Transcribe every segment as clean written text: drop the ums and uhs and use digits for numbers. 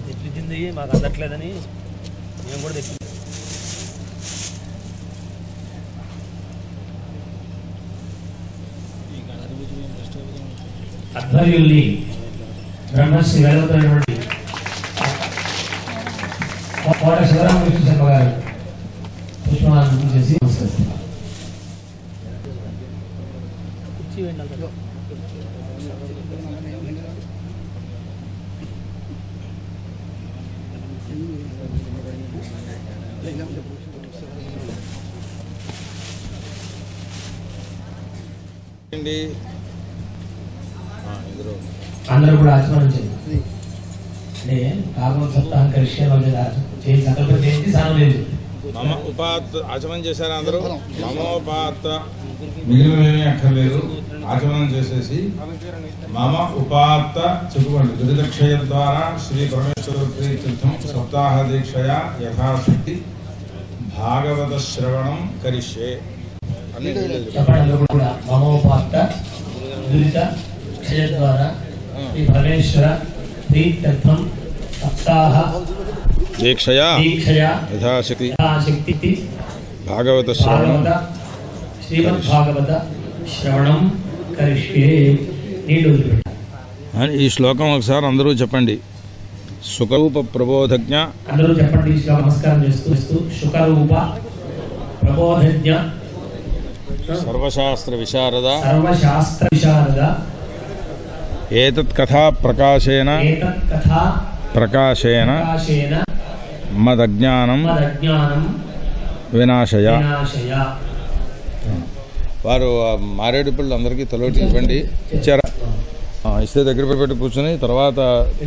తెప్పించింది మాకు అందట్లేదని మేము కూడా తెప్పించాం. అధ్వర్యుల్ని బ్రహ్మశ్రీ వెలుగుతున్నటువంటి కోట శివరామకృష్ణ శర్మ గారు పుష్పమాలను చేసి నమస్కరిస్తున్నారు. అందరూ కూడా ఆచరించండి. అంటే కాకపోతే సప్తాహం కరిష్యాలు చేసి సంకల్పం చేసి సానం లేదు. మమ ఉపాత్ ఆచమనం చేశారు అందరూ. మమోపాత్ మిగిలినవి అక్కర్లేదు, ఆచమనం చేసేసి మమ ఉపాత్ చెప్పుకోండి. దురితక్షయ ద్వారా శ్రీ పరమేశ్వర తీర్థం సప్తాహ దీక్షయ యథాశక్తి భాగవత శ్రవణం కరిష్యే అని కూడా మమోపాత దురిత క్షయ ద్వారా శ్రీ పరమేశ్వర తీర్థం సప్తాహ దీక్షయా యథాశక్తి భాగవత శ్రీమద్ భాగవత శ్రవణం కరిష్యే. ఈ శ్లోకం ఒకసారి అందరూ చెప్పండి. సుఖరూప ప్రబోధజ్ఞ అందరూ చెప్పండి. నమస్కారం చేస్తూ సుఖరూప ప్రబోధజ్ఞ సర్వశాస్త్ర విశారద ఏతత్ కథా ప్రకాశేన మదజ్ఞానం వినాశయ. వారు మారేడుపల్లి అందరికీ తలోటి ఇవ్వండి. ఇచ్చారా? ఇస్తే దగ్గర పెట్టి కూర్చొని తర్వాత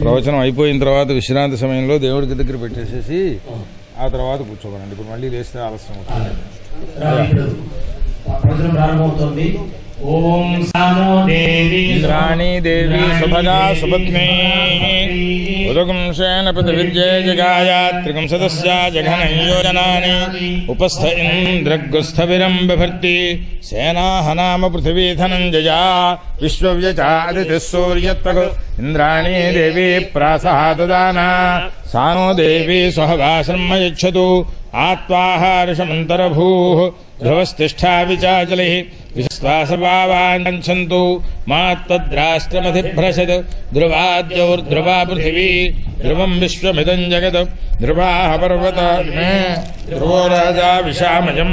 ప్రవచనం అయిపోయిన తర్వాత విశ్రాంతి సమయంలో దేవుడికి దగ్గర పెట్టేసేసి ఆ తర్వాత కూర్చోకండి. ఇప్పుడు మళ్ళీ లేస్తే ఆలస్యం అవుతుంది. ప్రారంభమవుతుంది. ఓం సానో దేవి ఇంద్రాణి దేవి సుభగా సుపత్ని ఉదగుంసేన పృథివిర్జే జగాయ త్రికం సదస్య జఘనం యోజనాని ఉపస్థ ఇంద్రగుస్థవిరం బిభర్తి సేనాహనామ పృథివీ ధనంజయా విశ్వవ్యచాదితి సూర్యత్వగ్ ఇంద్రాణి దేవి ప్రాసహాదదానా సానో దేవి స్వహవాశ్రమ యచ్చతు ఆత్వాహార్షమంతరభూః ధ్రువస్తిష్ఠా విచాచలిః విశ్వాసవావాంఛन्तు మాత్తద్రాష్ట్రమధిభ్రశత్ ధ్రువాద్యోర్ధ్రువా పృథివీ ధ్రువం విశ్వమిదం జగత్ ధ్రువాః పర్వతాగ్నే ధ్రువో రాజా విశామజం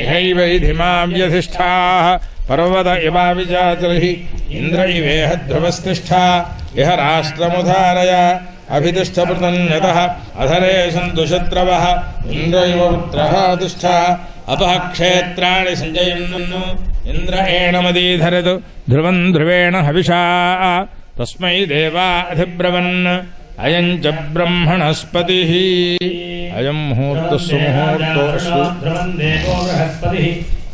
ఇహైవైధిమా వ్యధిష్ఠాః పర్వత ఇవా విచాచలిః ఇంద్ర ఇవేహ ధ్రువస్తిష్ఠా ఇహ రాష్ట్రముధారయ అభితిష్ఠపృతన్యతః అధరే సంతు శత్రవః ఇంద్ర ఇవ పుత్రః తిష్ఠ అపః క్షేత్రాణి సంజయన్నన్ను ఇంద్ర ఏణమదీధరతు ధ్రువం ధ్రువేణ హవిషా తస్మై దేవా అధిబ్రవన్ అయం చ బ్రహ్మణస్పతిః అయం ముహూర్తః సుముహూర్తోऽస్తు ధ్రువం దేవో బృహస్పతిః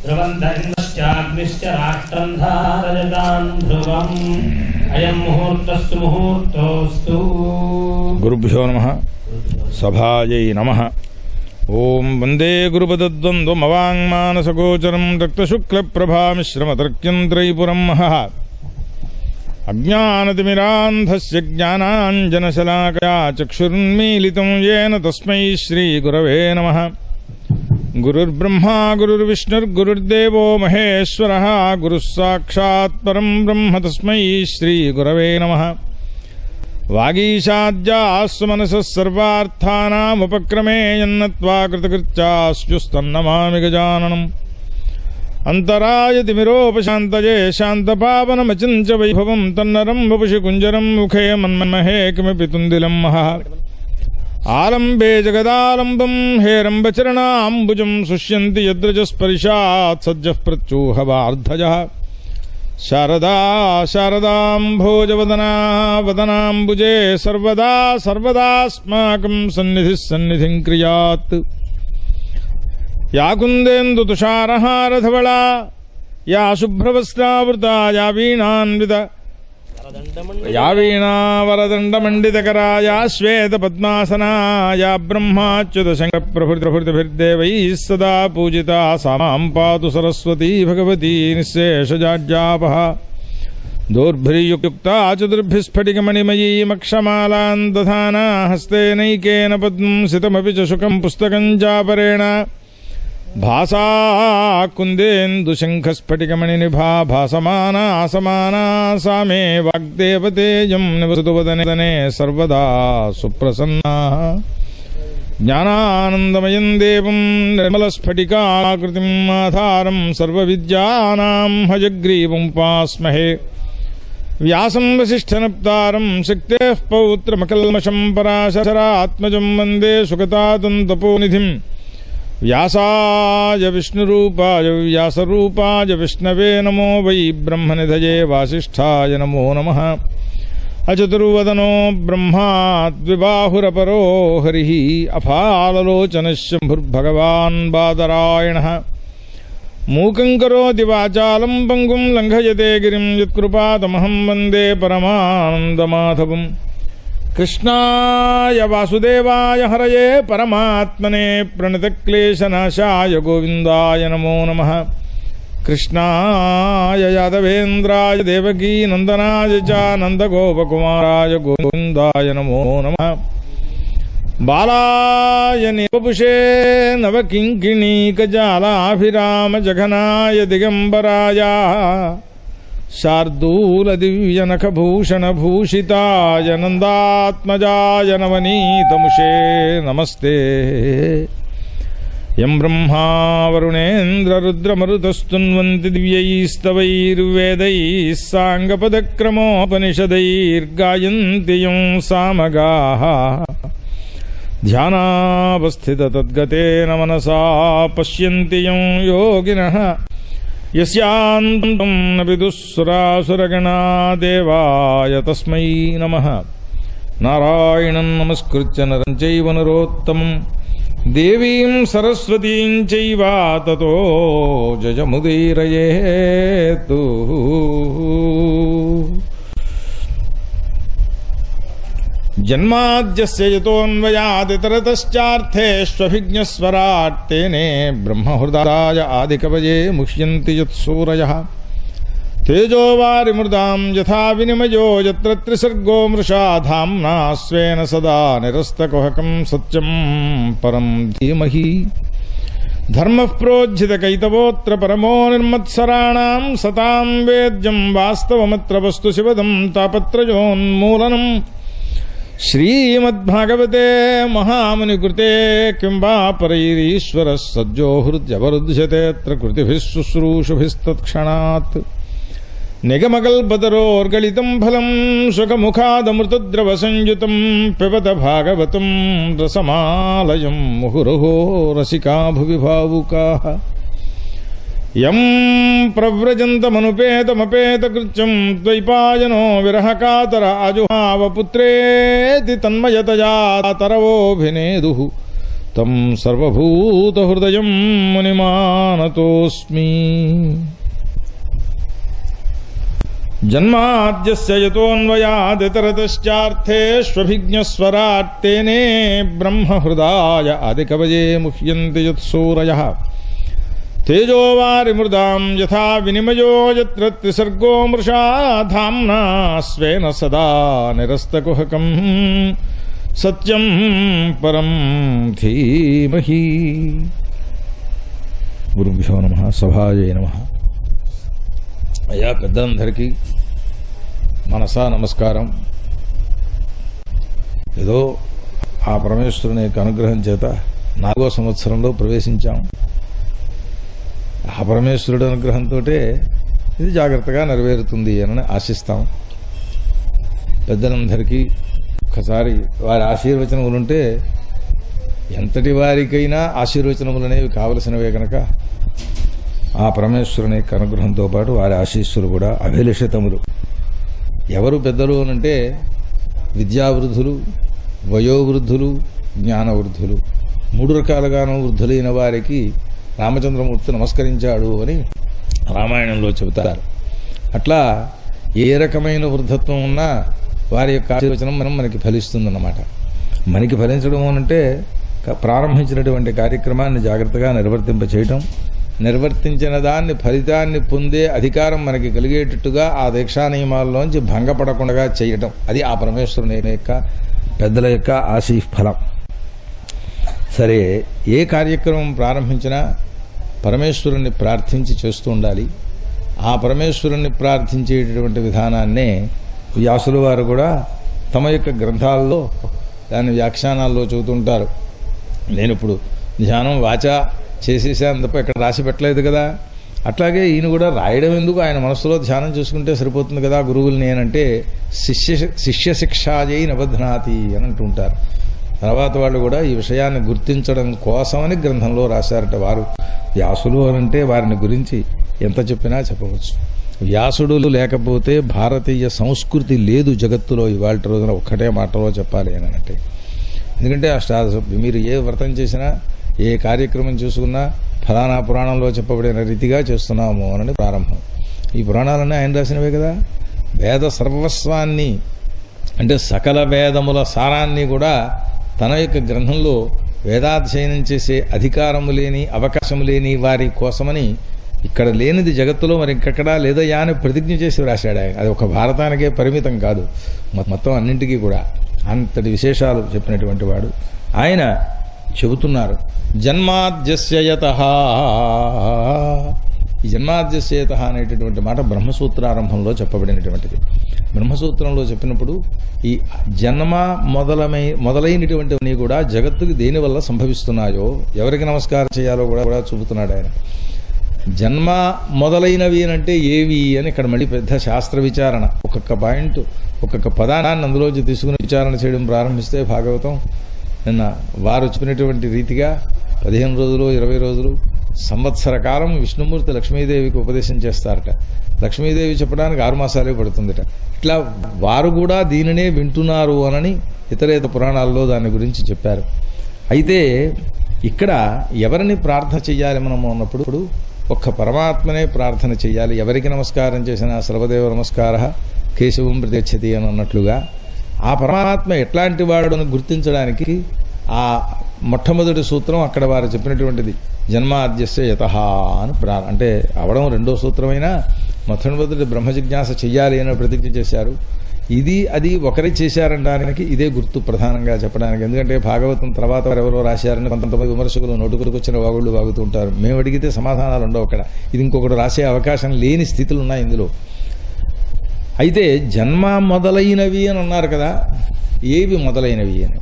ధ్రువం ధర్మశ్చాగ్నిశ్చ రాష్ట్రం ధారయతాం ధ్రువం అయం ముహూర్తస్తు ముహూర్తోస్తు. గురుభ్యో నమః. సభాయై నమః. ఓం వందే గురుపదద్వంద్వమవాంగ్మానసగోచరం రక్తశుక్లప్రభామిశ్రమతర్క్యం త్రైపురం మహః అజ్ఞానతిమిరాంధస్య జ్ఞానాంజనశలాకయా చక్షురున్మీలితం యేన తస్మై శ్రీగురవే నమః. గురుర్బ్రహ్మా గురుర్విష్ణుర్గురుర్దేవో మహేశ్వరః గురుః సాక్షాత్ పరం బ్రహ్మ తస్మై శ్రీగురవే నమః. వాగీశాద్యాస్సు మనసః సర్వార్థానాముపక్రమే యన్నత్వా కృతకృత్యాస్యుస్తన్నమామి గజాననం. అంతరాయతిమిరోపశాంతయే శాంతపావనమచించ వైభవం తన్నరం వపుషి కుంజరం ముఖే మన్మహే కిమపి తుందిలం మహః. ఆలంబే జగదాలంబం హేరంబచరణాంబుజం శుష్యంతి యద్రజస్పరిశాత్ సజ్జః ప్రత్యూహవార్ధజః. శారదా శారదాంభోజవదనా వదనాంబుజే సర్వదా సర్వదాస్మాకం సన్నిధిః సన్నిధిం క్రియాత్. యా కుందేందు తుషారహారధవళా యా శుభ్రవస్త్రావృతా యా వీణాన్విత యా వీణావరదండమండితకరా యా శ్వేత పద్మాసనా యా బ్రహ్మాచ్యుత శంకర ప్రభృతిభిర్దేవైః సదా పూజితా సా మాం పాతు సరస్వతీ భగవతీ నిశ్శేషజాడ్యాపహ. దౌర్భ్రీయుక్తా చతుర్భిస్ఫటికమణిమయీమక్షమాలాం దధానా హస్తేనైకేన పద్మం సితమపి చ శుకం పుస్తకం చాపరేణ భాసా కుందేందుశంఖస్ఫటికమణినిభా భాసమానా ఆసమానా సా మే వాగ్దేవతేజం నివసతు వదనే సర్వదా సుప్రసన్నా జ్ఞానానందమయం దేవం నిర్మలస్ఫటికాకృతిం ఆధారం సర్వవిద్యానాం హయగ్రీవముపాస్మహే వ్యాసం వసిష్ఠనప్తారం శక్తేః పౌత్రమకల్మషం పరాశరాత్మజం వందే సుగతాతం తపోనిధిం వ్యాసాయ విష్ణురూపాయ వ్యాసరూపాయ విష్ణవే నమో వై బ్రహ్మనిధయే వాసిష్ఠాయ నమో నమః అచతుర్వదనో బ్రహ్మా ద్విబాహురపరో హరిః అఫాలలోచనః శంభుర్భగవాన్ బాదరాయణః మూకం కరోతి వాచాలం పంగుం లంఘయతే గిరిం యత్కృపాతమహం వందే పరమానందమాధవం కృష్ణాయ వాసుదేవాయ హరయే పరమాత్మనే ప్రణతక్లేశనాశాయ గోవిందాయ నమో నమః కృష్ణాయ యాదవేంద్రాయ దేవకీ నందనాయ చ నందగోపకుమారాయ గోవిందాయ నమో నమః బాలాయ నిపుషే నవకింకిణీకజాలాభిరామ జఘనాయ దిగంబరాయ శార్దూల దివ్యనఖభూషణ భూషితాయ నందాత్మజాయ నవనీతముషే నమస్తే యం బ్రహ్మా వరుణేంద్ర రుద్రమరుతస్తున్వంతి దివ్యైస్తవైర్వేదైః సాంగపదక్రమోపనిషదైర్గాయంతి యం సామగాః ధ్యానావస్థితతద్గతేన మనసా పశ్యంతి యం యోగినః యస్యాంతం న విదుఃసురాసురగణా దేవాయ తస్మై నమః నారాయణం నమస్కృత్య నరం చైవ నరోత్తమం దేవీం సరస్వతీం చైవ తతో జయముదీరయేతు. జన్మాద్యస్య యతోన్వయాదితరతశ్చార్థేష్వభిజ్ఞస్వరాట్ తేనే బ్రహ్మహృదాయ ఆదికవయే ముహ్యంతి యత్సూరయః తేజోవారిమృదాం యథా వినిమయో యత్ర త్రిసర్గో మృషా ధామ్నా స్వేన సదా నిరస్తకుహకం సత్యం పరం ధీమహి ధర్మః ప్రోజ్झितकैतवोऽत्र పరమో నిర్మత్సరాణాం సతాం వేద్యం వాస్తవమత్ర వస్తు శివదం తాపత్రయోన్మూలనం శ్రీమద్భాగవతే మహామునికృతే కిం వా పరైరీశ్వరः సజ్జో హృద్యవరుధ్యతేऽत्र కృతిభిः శుశ్రూషుభిస్తత్క్షణాత్ నిగమకల్పతరోర్గళితం ఫలం సుఖముఖాదమృతద్రవసంయుతం పిబత భాగవతం రసమాలయం ముహురహో రసికా భువి భావుకాః యం ప్రవ్రజంతమనుపేతమపేతకృత్యం ద్వైపాయనో విరహకాతర అజుహావ పుత్రేతి తన్మయతయా తరవోభినేదుః తం సర్వభూతహృదయం మునిమానతోస్మి. జన్మాద్యస్య యతోన్వయాదితరతశ్చార్థేష్వభిజ్ఞస్వరాట్ తేనే బ్రహ్మహృదాయ ఆదికవయే ముహ్యంతి యత్సూరయః తేజోవారిమృదాం యథా వినిమయో యత్ర త్రిసర్గో మృషా ధామ్నా స్వేన సదా నిరస్తకుహకం సత్యం పరం ధీమహి. గురుభ్యో నమః. సభాయే నమః. అయ్యా పెద్దలందరికీ మనసా నమస్కారం. ఏదో ఆ పరమేశ్వరుని యొక్క అనుగ్రహం చేత 4వ సంవత్సరంలో ప్రవేశించాం. ఆ పరమేశ్వరుడు అనుగ్రహంతో ఇది జాగ్రత్తగా నెరవేరుతుంది అని ఆశిస్తాం. పెద్దలందరికీ ఒకసారి వారి ఆశీర్వచనములుంటే ఎంతటి వారికైనా ఆశీర్వచనములనేవి కావలసినవే కనుక ఆ పరమేశ్వరుని యొక్క అనుగ్రహంతో పాటు వారి ఆశీస్సులు కూడా అభిలషితములు. ఎవరు పెద్దలు అనంటే విద్యావృద్ధులు, వయోవృద్ధులు, జ్ఞానవృద్ధులు, 3 రకాలుగాను వృద్ధులైన వారికి రామచంద్రమూర్తి నమస్కరించాడు అని రామాయణంలో చెబుతారు. అట్లా ఏ రకమైన వృద్ధత్వం ఉన్నా వారి యొక్క ఆశీర్వచనం మనకి ఫలిస్తుందన్నమాట. మనకి ఫలించడం అనంటే ప్రారంభించినటువంటి కార్యక్రమాన్ని జాగ్రత్తగా నిర్వర్తింపచేయటం, నిర్వర్తించిన దాన్ని ఫలితాన్ని పొందే అధికారం మనకి కలిగేటట్టుగా ఆ దీక్షా నియమాల్లోంచి భంగపడకుండా చేయటం, అది ఆ పరమేశ్వరుని యొక్క పెద్దల యొక్క ఆశీ ఫలం. సరే, ఏ కార్యక్రమం ప్రారంభించినా పరమేశ్వరుణ్ణి ప్రార్థించి చేస్తూ ఉండాలి. ఆ పరమేశ్వరుణ్ణి ప్రార్థించేటటువంటి విధానాన్నే వ్యాసుల వారు కూడా తమ యొక్క గ్రంథాల్లో దాని వ్యాఖ్యానాల్లో చెబుతుంటారు. నేను ఇప్పుడు ధ్యానం వాచా చేసేసాను తప్ప ఇక్కడ రాసి పెట్టలేదు కదా. అట్లాగే ఈయన కూడా రాయడం ఎందుకు, ఆయన మనసులో ధ్యానం చేసుకుంటే సరిపోతుంది కదా గురువుల్ని అంటే శిష్య శిక్షాజై నబధ్నాతి అని అంటుంటారు. తర్వాత వాళ్ళు కూడా ఈ విషయాన్ని గుర్తించడం కోసమని గ్రంథంలో రాశారట. వారు వ్యాసులు అనంటే వారిని గురించి ఎంత చెప్పినా చెప్పవచ్చు. వ్యాసుడు లేకపోతే భారతీయ సంస్కృతి లేదు జగత్తులో ఇవాళ రోజున, ఒక్కటే మాటలో చెప్పాలి అని అంటే. ఎందుకంటే మీరు ఏ వ్రతం చేసినా ఏ కార్యక్రమం చేసుకున్నా ఫలానా పురాణంలో చెప్పబడిన రీతిగా చేస్తున్నాము అని ప్రారంభం. ఈ పురాణాలన్నీ ఆయన రాసినవే కదా. వేద సర్వస్వాన్ని అంటే సకల వేదముల సారాన్ని కూడా తన యొక్క గ్రంథంలో వేదాధ్యయనం చేసే అధికారము లేని అవకాశం లేని వారి కోసమని ఇక్కడ లేనిది జగత్తులో మరి ఇంకెక్కడా లేదయ్యా అని ప్రతిజ్ఞ చేసి రాశాడు ఆయన. అది ఒక భారతానికే పరిమితం కాదు, మొత్తం అన్నింటికీ కూడా అంతటి విశేషాలు చెప్పినటువంటి వాడు ఆయన. చెబుతున్నారు జన్మాద్యస్యయతః. ఈ జన్మాద్యస్యయతః అనేటటువంటి మాట బ్రహ్మసూత్రారంభంలో చెప్పబడినటువంటిది. బ్రహ్మసూత్రంలో చెప్పినప్పుడు ఈ జన్మ మొదలైనటువంటివన్నీ కూడా జగత్తుకి దేనివల్ల సంభవిస్తున్నాయో, ఎవరికి నమస్కారం చేయాలో కూడా చూపుతున్నాడు ఆయన. జన్మ మొదలైనవి అంటే ఏవి అని ఇక్కడ మళ్ళీ పెద్ద శాస్త్ర విచారణ, ఒక్కొక్క పాయింట్ ఒక్కొక్క పదాన్ని అందులోంచి తీసుకుని విచారణ చేయడం ప్రారంభిస్తే భాగవతం నిన్న వారు చెప్పినటువంటి రీతిగా 15 రోజులు 20 రోజులు సంవత్సర కాలం విష్ణుమూర్తి లక్ష్మీదేవికి ఉపదేశం చేస్తారట. లక్ష్మీదేవి చెప్పడానికి 6 మాసాలే పడుతుందట. ఇట్లా వారు కూడా దీనినే వింటున్నారు అనని ఇతరేత పురాణాల్లో దాని గురించి చెప్పారు. అయితే ఇక్కడ ఎవరిని ప్రార్థన చెయ్యాలి మనము అన్నప్పుడు ఒక్క పరమాత్మనే ప్రార్థన చెయ్యాలి. ఎవరికి నమస్కారం చేసినా సర్వదేవ నమస్కార కేశవం ప్రత్యక్షతి అని అన్నట్లుగా ఆ పరమాత్మ ఎట్లాంటి వాడు అని గుర్తించడానికి ఆ మొట్టమొదటి సూత్రం అక్కడ వారు చెప్పినటువంటిది జన్మాద్యస్య యతః అని అంటే అవడం రెండో సూత్రమైనా మొట్టమొదటి బ్రహ్మ జిజ్ఞాస చెయ్యాలి అని ప్రతిజ్ఞ చేశారు. ఇది అది ఒకరి చేశారనడానికి ఇదే గుర్తు ప్రధానంగా చెప్పడానికి. ఎందుకంటే భాగవతం తర్వాత ఎవరో రాశారని కొంతమంది విమర్శకులు నోటుకురికి వచ్చిన వాగుళ్ళు వాగుతూ ఉంటారు. మేము అడిగితే సమాధానాలు ఉండవు అక్కడ. ఇది ఇంకొకటి రాసే అవకాశం లేని స్థితులు ఉన్నాయి ఇందులో. అయితే జన్మ మొదలైనవి అని అన్నారు కదా, ఏవి మొదలైనవి అని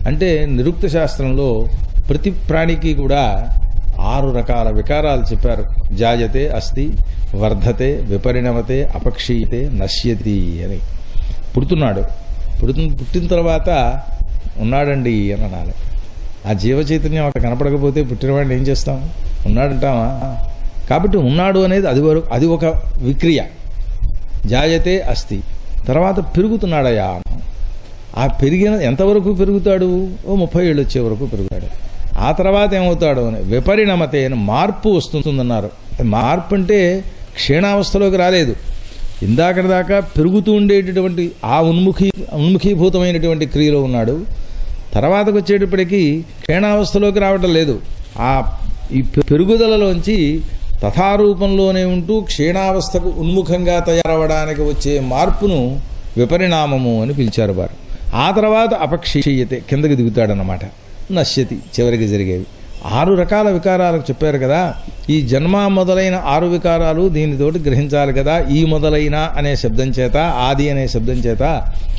అంటే నిరుక్త శాస్త్రంలో ప్రతి ప్రాణికి కూడా 6 రకాల వికారాలు చెప్పారు. జాయతే, అస్తి, వర్ధతే, విపరిణమతే, అపక్షీయతే, నశ్యతి అని. పుడుతున్నాడు, పుట్టిన తర్వాత ఉన్నాడండి అని అనాలి. ఆ జీవ చైతన్యం అక్కడ కనపడకపోతే పుట్టినవాడిని ఏం చేస్తాం? ఉన్నాడంటామా? కాబట్టి ఉన్నాడు అనేది అది ఒక విక్రియ. జాయతే అస్తి, తర్వాత పెరుగుతున్నాడయా. ఆ పెరిగిన ఎంతవరకు పెరుగుతాడు? 30 ఏళ్ళు వచ్చే వరకు పెరుగుతాడు. ఆ తర్వాత ఏమవుతాడు అని విపరిణమతే అని మార్పు వస్తుందన్నారు. మార్పు అంటే క్షీణావస్థలోకి రాలేదు. ఇందాకటి దాకా పెరుగుతూ ఉండేటటువంటి ఆ ఉన్ముఖీభూతమైనటువంటి క్రియలో ఉన్నాడు. తర్వాతకు వచ్చేటప్పటికీ క్షీణావస్థలోకి రావటం లేదు. ఈ పెరుగుదలలోంచి తథారూపంలోనే ఉంటూ క్షీణావస్థకు ఉన్ముఖంగా తయారవడానికి వచ్చే మార్పును విపరిణామము అని పిలిచారు వారు. ఆ తర్వాత అపక్షీయతే, కిందకి దిగుతాడన్నమాట. నశ్యతి, చివరికి జరిగేవి. 6 రకాల వికారాలకు చెప్పారు కదా. ఈ జన్మ మొదలైన 6 వికారాలు దీనితోటి గ్రహించాలి కదా. ఈ మొదలైన అనే శబ్దం చేత, ఆది అనే శబ్దం చేత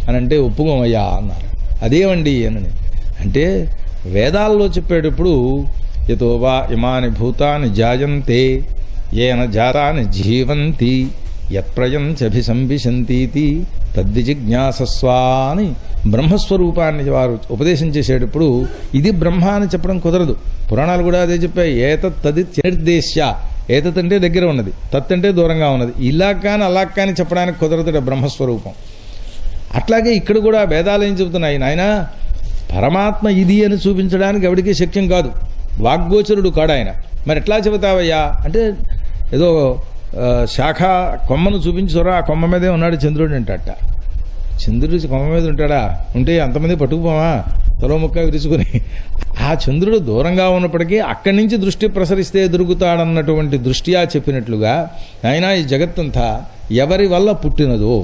అని అంటే ఒప్పుకోమయ్యా అన్నారు. అదేమండి అని అంటే వేదాల్లో చెప్పేటప్పుడు యతో వా ఇమాని భూతాని జాయంతే ఏన జాతాని జీవంతి యత్ప్రయంత్యభిసంభిశంతీతి తద్విజిజ్ఞాసస్వ అని బ్రహ్మస్వరూపాన్ని వారు ఉపదేశం చేసేటప్పుడు ఇది బ్రహ్మ అని చెప్పడం కుదరదు. పురాణాలు కూడా అదే చెప్పాయి. ఏతత్ తదిత్యనిర్దేశ్య, ఏతత్ అంటే దగ్గర ఉన్నది, తత్ అంటే దూరంగా ఉన్నది. ఇలా కానీ అలా కానీ చెప్పడానికి కుదరదు బ్రహ్మస్వరూపం. అట్లాగే ఇక్కడ కూడా వేదాలు ఏం చెబుతున్నాయి? నాయన పరమాత్మ ఇది అని చూపించడానికి ఎవరికీ శక్యం కాదు, వాగ్గోచరుడు కాడు ఆయన. మరి ఎట్లా చెబుతావయ్యా అంటే ఏదో శాఖ కొమ్మను చూపించురా, ఆ కొమ్మ మీదే ఉన్నాడు చంద్రుడు అంటట. చంద్రుడు కొమ్మ మీద ఉంటాడా? ఉంటే అంతమంది పట్టుకుపోమా తలో ముక్క విరుచుకుని? ఆ చంద్రుడు దూరంగా ఉన్నప్పటికీ అక్కడి నుంచి దృష్టి ప్రసరిస్తే దొరుకుతాడన్నటువంటి దృష్ట్యా చెప్పినట్లుగా అయినా ఈ జగత్తంతా ఎవరి వల్ల పుట్టినదో,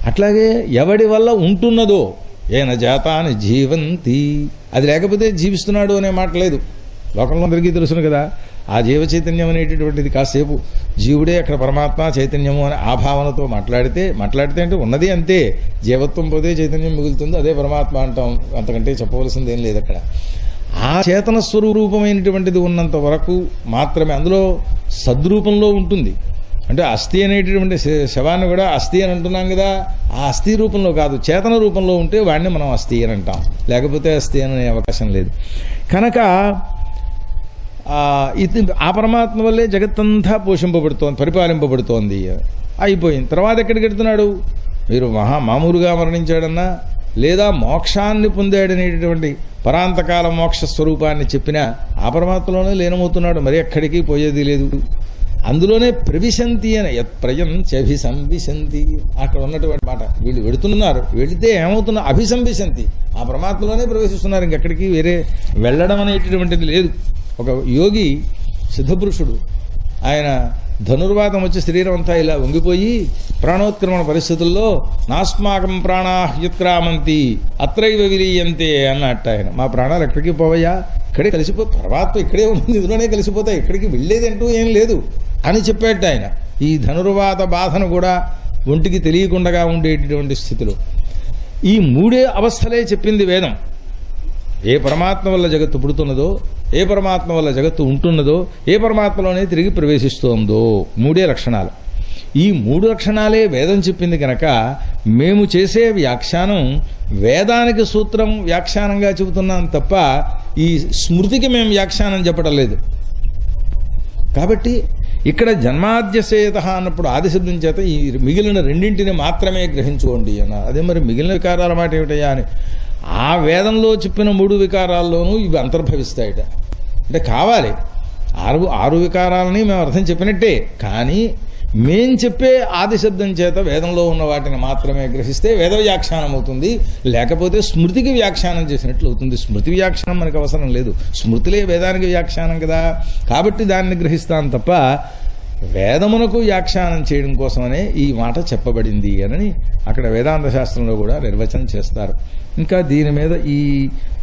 అట్లాగే ఎవడి వల్ల ఉంటున్నదో, ఏన జాతాని జీవంతి, అది లేకపోతే జీవిస్తున్నాడు అనే మాట లేదు. లోకంలో అందరికీ తెలుసును కదా. ఆ జీవ చైతన్యం అనేటటువంటిది కాసేపు జీవుడే అక్కడ పరమాత్మ చైతన్యము అనే ఆ భావనతో మాట్లాడితే అంటే ఉన్నది అంతే. జీవత్వం పోతే చైతన్యం మిగులుతుంది, అదే పరమాత్మ అంటాం. అంతకంటే చెప్పవలసింది ఏం లేదు అక్కడ. ఆ చేతన స్వరూపమైనటువంటిది ఉన్నంత వరకు మాత్రమే అందులో సద్రూపంలో ఉంటుంది. అంటే అస్థి అనేటటువంటి శవాన్ని కూడా అస్థి అని అంటున్నాం కదా, ఆ అస్థి రూపంలో కాదు, చేతన రూపంలో ఉంటే వాడిని మనం అస్థి అని అంటాం, లేకపోతే అస్థి అనే అవకాశం లేదు. కనుక ఆ పరమాత్మ వల్లే జగత్తంతా పోషింపబడుతోంది, పరిపాలింపబడుతోంది. అయిపోయింది. తర్వాత ఎక్కడికి వెళ్తున్నాడు? మీరు మామూలుగా మరణించాడన్నా లేదా మోక్షాన్ని పొందాడనేటటువంటి పరాంతకాల మోక్ష స్వరూపాన్ని చెప్పినా ఆ పరమాత్మలోనే లీనమవుతున్నాడు, మరి ఎక్కడికి పోయేది లేదు. అందులోనే ప్రవిశంతి అని యత్ప్రయంత్యభిసంవిశంతి అక్కడ ఉన్నటువంటి మాట. వీళ్ళు వెళుతున్నారు, వెళితే ఏమవుతున్నా అభిసంవిశంతి, ఆ పరమాత్మలోనే ప్రవేశిస్తున్నారు, ఇంకెక్కడికి వేరే వెళ్ళడం అనేటటువంటిది లేదు. ఒక యోగి సిద్ధపురుషుడు, ఆయన ధనుర్వాతం వచ్చి శరీరం అంతా ఇలా వంగిపోయి ప్రాణోత్క్రమణ పరిస్థితుల్లో నాస్మాకం ప్రాణా యుత్క్రామంతి అత్రైవ విలీయంతే అన్నట్ట. ఆయన మా ప్రాణాలు ఎక్కడికి పోవయ్యా, ఇక్కడే కలిసిపో, పరమాత్మ ఇక్కడే ఉంటుంది, ఇందులోనే కలిసిపోతాయి, ఇక్కడికి వెళ్ళేదంటూ ఏం లేదు అని చెప్పాట ఆయన. ఈ ధనుర్వాత బాధను కూడా ఒంటికి తెలియకుండా ఉండేటటువంటి స్థితిలో ఈ మూడే అవస్థలే చెప్పింది వేదం. ఏ పరమాత్మ వల్ల జగత్తు పుడుతున్నదో, ఏ పరమాత్మ వల్ల జగత్తు ఉంటున్నదో, ఏ పరమాత్మలోనే తిరిగి ప్రవేశిస్తోందో, మూడే లక్షణాలు. ఈ మూడు లక్షణాలే వేదం చెప్పింది కనుక మేము చేసే వ్యాఖ్యానం వేదానికి సూత్రం వ్యాఖ్యానంగా చెబుతున్నాం తప్ప ఈ స్మృతికి మేము వ్యాఖ్యానం చెప్పడం లేదు. కాబట్టి ఇక్కడ జన్మాద్యసేత అన్నప్పుడు ఆదిశబ్దం చేత ఈ మిగిలిన రెండింటిని మాత్రమే గ్రహించుకోండి అన్నారు. అదే మరి మిగిలిన వికారాల మాట ఏమిటయ్యా అని, ఆ వేదంలో చెప్పిన 3 వికారాల్లోనూ ఇవి అంతర్భవిస్తాయట. అంటే కావాలి 6 వికారాలని మేము అర్థం చెప్పినట్టే, కానీ మేం చెప్పే ఆదిశబ్దం చేత వేదంలో ఉన్న వాటిని మాత్రమే గ్రహిస్తే వేద వ్యాఖ్యానం అవుతుంది, లేకపోతే స్మృతికి వ్యాఖ్యానం చేసినట్లు అవుతుంది. స్మృతి వ్యాఖ్యానం మనకు అవసరం లేదు, స్మృతిలే వేదానికి వ్యాఖ్యానం కదా, కాబట్టి దాన్ని గ్రహిస్తాం తప్ప వేదమునకు వ్యాఖ్యానం చేయడం కోసమనే ఈ మాట చెప్పబడింది అని అక్కడ వేదాంత శాస్త్రంలో కూడా నిర్వచనం చేస్తారు. ఇంకా దీని మీద ఈ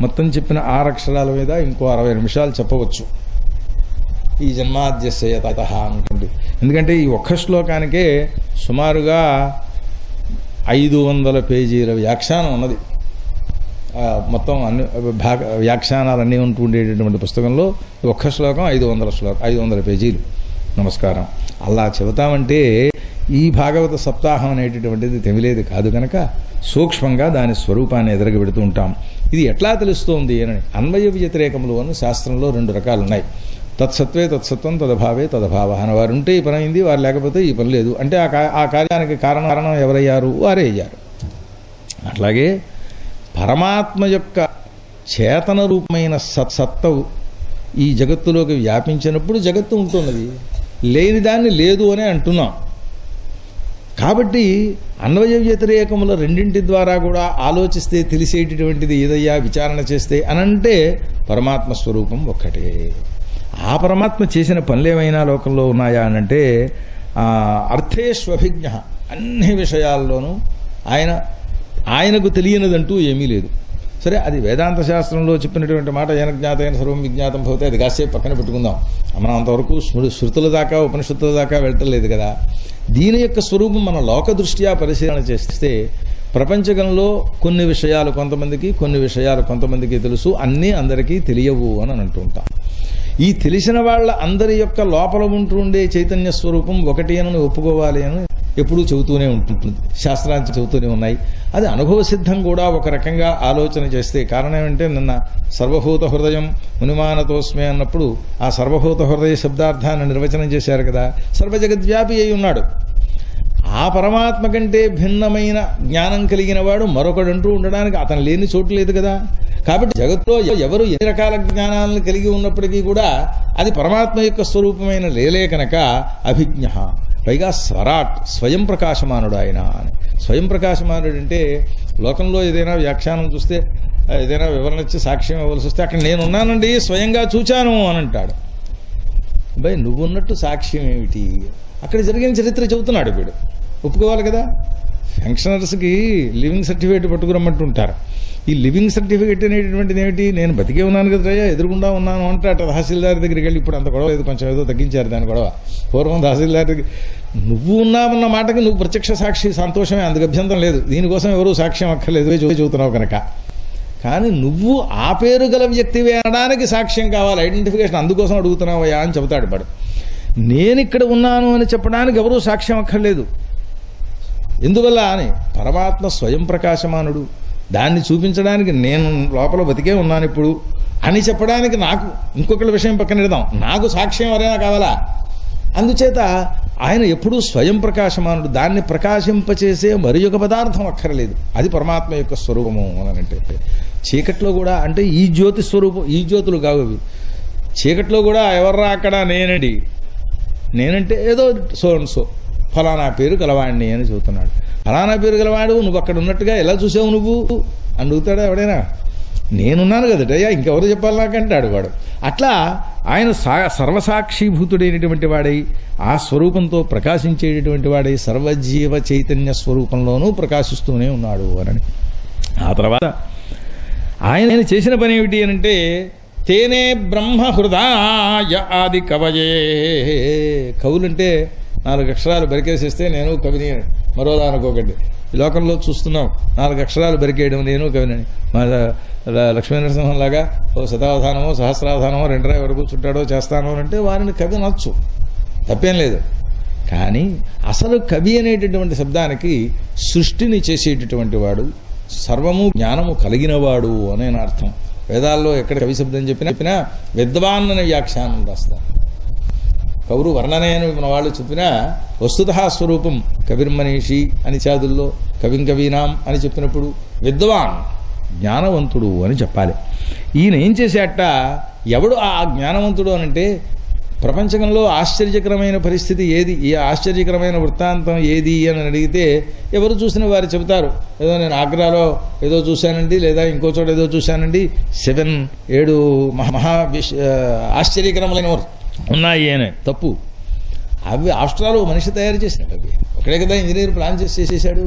మొత్తం చెప్పిన 6 అక్షరాల మీద ఇంకో 60 నిమిషాలు చెప్పవచ్చు. ఈ జన్మాద్యస్యత అనుకోండి, ఎందుకంటే ఈ ఒక్క శ్లోకానికే సుమారుగా 500 పేజీల వ్యాఖ్యానం ఉన్నది. మొత్తం అన్ని వ్యాఖ్యానాలన్నీ ఉంటుండేటటువంటి పుస్తకంలో ఒక్క శ్లోకం 500 పేజీలు. నమస్కారం. అలా చెబుతామంటే ఈ భాగవత సప్తాహం అనేటటువంటిది తెలియలేదు కాదు కనుక సూక్ష్మంగా దాని స్వరూపాన్ని ఎదరగబెడుతూ ఉంటాం. ఇది ఎట్లా తెలుస్తోంది అని అన్వయ వ్యతిరేకములు అని శాస్త్రంలో 2 రకాలు ఉన్నాయి. తత్సత్వే తత్సత్వం తదభావే తదభావ అని వారు ఉంటే ఈ పని అయింది, వారు లేకపోతే ఈ పని లేదు. అంటే ఆ కార్యానికి కారణం ఎవరయ్యారు? వారే అయ్యారు. అట్లాగే పరమాత్మ యొక్క చేతన రూపమైన సత్తవు ఈ జగత్తులోకి వ్యాపించినప్పుడు జగత్తు ఉంటున్నది, లేని దాన్ని లేదు అని అంటున్నాం. కాబట్టి అన్వయ వ్యతిరేకముల రెండింటి ద్వారా కూడా ఆలోచిస్తే తెలిసేటటువంటిది ఏదయ్యా విచారణ చేస్తే అనంటే పరమాత్మ స్వరూపం ఒక్కటే. ఆ పరమాత్మ చేసిన పనులేమైనా లోకంలో ఉన్నాయా అనంటే అర్థేష్వభిజ్ఞ, అన్ని విషయాల్లోనూ ఆయనకు తెలియనిదంటూ ఏమీ లేదు. సరే, అది వేదాంత శాస్త్రంలో చెప్పినటువంటి మాట, ఏన జ్ఞాతైన సర్వం విజ్ఞాతం భవతే, అది కాసేపు పక్కన పెట్టుకుందాం. మనం అంతవరకు శృతుల దాకా ఉపనిషత్తుల దాకా వెళ్ళలేదు కదా. దీని యొక్క స్వరూపం మన లోక దృష్ట్యా పరిశీలన చేస్తే ప్రపంచంలో కొన్ని విషయాలు కొంతమందికి, కొన్ని విషయాలు కొంతమందికి తెలుసు, అన్నీ అందరికీ తెలియవు అని అంటూ ఉంటాం. ఈ తెలిసిన వాళ్ళ అందరి యొక్క లోపల ఉంటుండే చైతన్య స్వరూపం ఒకటి అని ఒప్పుకోవాలి అని ఎప్పుడూ చెబుతూనే ఉంటుంది, శాస్త్రాలు చెబుతూనే ఉన్నాయి. అది అనుభవ సిద్ధం కూడా ఒక రకంగా ఆలోచన చేస్తే. కారణం ఏమంటే నిన్న సర్వభూత హృదయం మునిమానతోస్మే అన్నప్పుడు ఆ సర్వభూత హృదయ శబ్దార్థాన్ని నిర్వచనం చేశారు కదా. సర్వజగద్వ్యాపి అయి ఉన్నాడు. ఆ పరమాత్మ కంటే భిన్నమైన జ్ఞానం కలిగిన వాడు మరొకడంటూ ఉండడానికి అతను లేని చోటు లేదు కదా. కాబట్టి జగత్తులో ఎవరు ఎన్ని రకాల జ్ఞానాలను కలిగి ఉన్నప్పటికీ కూడా అది పరమాత్మ యొక్క స్వరూపమైన లేలే కనుక అభిజ్ఞ. పైగా స్వరాట్, స్వయం ప్రకాశమానుడు ఆయన. స్వయం ప్రకాశమానుడు అంటే లోకంలో ఏదైనా వ్యాఖ్యానం చూస్తే ఏదైనా వివరణ ఇచ్చి సాక్ష్యం ఇవ్వాల్సి వస్తే అక్కడ నేనున్నానండి స్వయంగా చూచాను అని అంటాడు. భయ్ నువ్వున్నట్టు సాక్ష్యం ఏమిటి? అక్కడ జరిగిన చరిత్ర చెబుతున్నాడు వీడు, ఒప్పుకోవాలి కదా. ఫంక్షనర్స్కి లివింగ్ సర్టిఫికేట్ పట్టుకురమ్మంటుంటారు. ఈ లివింగ్ సర్టిఫికేట్ అనేటువంటిది ఏమిటి? నేను బతికే ఉన్నాను కదయ్యా, ఎదురుగుండా ఉన్నాను అంటే అటు తహసీల్దార్ దగ్గరికి వెళ్ళి, ఇప్పుడు అంత గొడవ లేదు, కొంచెం ఏదో తగ్గించారు దాని గొడవ. పూర్వం తహసీల్దార్ దగ్గర నువ్వు ఉన్నామన్న మాటకి నువ్వు ప్రత్యక్ష సాక్షి, సంతోషమే, అందుకు అభ్యంతరం లేదు, దీనికోసం ఎవరూ సాక్ష్యం అక్కర్లేదు, చెబుతున్నావు కనుక. కానీ నువ్వు ఆ పేరు గల వ్యక్తివి అనడానికి సాక్ష్యం కావాలి, ఐడెంటిఫికేషన్, అందుకోసం అడుగుతున్నావయ్యా అని చెబుతాడు వాడు. నేను ఇక్కడ ఉన్నాను అని చెప్పడానికి ఎవరూ సాక్ష్యం అక్కర్లేదు. ఎందువల్ల అని పరమాత్మ స్వయం ప్రకాశమానుడు, దాన్ని చూపించడానికి నేను లోపల బతికే ఉన్నాను ఇప్పుడు అని చెప్పడానికి నాకు ఇంకొకరి విషయం పక్కన పెడదాం, నాకు సాక్ష్యం ఎవరైనా కావాలా? అందుచేత ఆయన ఎప్పుడూ స్వయం ప్రకాశమానుడు, దాన్ని ప్రకాశింపచేసే మరి ఒక పదార్థం అక్కర్లేదు. అది పరమాత్మ యొక్క స్వరూపము అని అంటే. చీకట్లో కూడా అంటే ఈ జ్యోతి స్వరూపం, ఈ జ్యోతులు కావు అవి. చీకట్లో కూడా ఎవర్రా అక్కడ నేనంటే ఏదో సో అండ్ సో ఫలానా పేరు గలవాడిని అని చెబుతున్నాడు. ఫలానా పేరు గలవాడు నువ్వు అక్కడ ఉన్నట్టుగా ఎలా చూసావు నువ్వు అని అడుగుతాడా ఎవడైనా? నేనున్నాను కదటయ్యా, ఇంకెవరు చెప్పాలి నాకంటాడు వాడు. అట్లా ఆయన సర్వసాక్షిభూతుడైనటువంటి వాడై, ఆ స్వరూపంతో ప్రకాశించేటటువంటి వాడై, సర్వజీవ చైతన్య స్వరూపంలోనూ ప్రకాశిస్తూనే ఉన్నాడు అని. ఆ తర్వాత ఆయన చేసిన పని ఏమిటి అనంటే, తేనే బ్రహ్మ హృదయ ఆది కవయే. కవులంటే 4 అక్షరాలు బరికేసేస్తే నేను కవిని, మరోలా అనుకోకండి. ఈ లోకంలో చూస్తున్నాం 4 అక్షరాలు బరికేయడం, నేను కవినని. మా లక్ష్మీనరసింహంలాగా ఓ శతావధానమో సహస్రావధానమో 2 వరకు చుట్టాడో చేస్తాను అంటే వారిని కవి నచ్చు, తప్పేం లేదు. కానీ అసలు కవి అనేటటువంటి శబ్దానికి సృష్టిని చేసేటటువంటి వాడు, సర్వము జ్ఞానము కలిగినవాడు అనే అర్థం. వేదాల్లో ఎక్కడ కవి శబ్దం చెప్పినా విద్వాన్ అనే వ్యాఖ్యానం రాస్తారు. కవురు వర్ణనే అని మన వాళ్ళు చెప్పినా వస్తుతః స్వరూపం కవిర్మనీషి అని చాదుల్లో కవిం కవీనాం అని చెప్పినప్పుడు విద్వాన్ జ్ఞానవంతుడు అని చెప్పాలి. ఈయన ఏం చేసేట, ఎవడు ఆ జ్ఞానవంతుడు అనంటే, ప్రపంచంలో ఆశ్చర్యకరమైన పరిస్థితి ఏది, ఈ ఆశ్చర్యకరమైన వృత్తాంతం ఏది అని అడిగితే ఎవరు చూసిన వారు చెబుతారు, ఏదో నేను ఆగ్రాలో ఏదో చూశానండి, లేదా ఇంకో చోట ఏదో చూశానండి, 7 ఆశ్చర్యకరములైన ఉన్నాయి అని. తప్పు. అవి ఆస్ట్రాలో మనిషి తయారు చేసినవి, అవి ఒకడే కదా ఇంజనీర్ ప్లాన్ చేసేసాడు.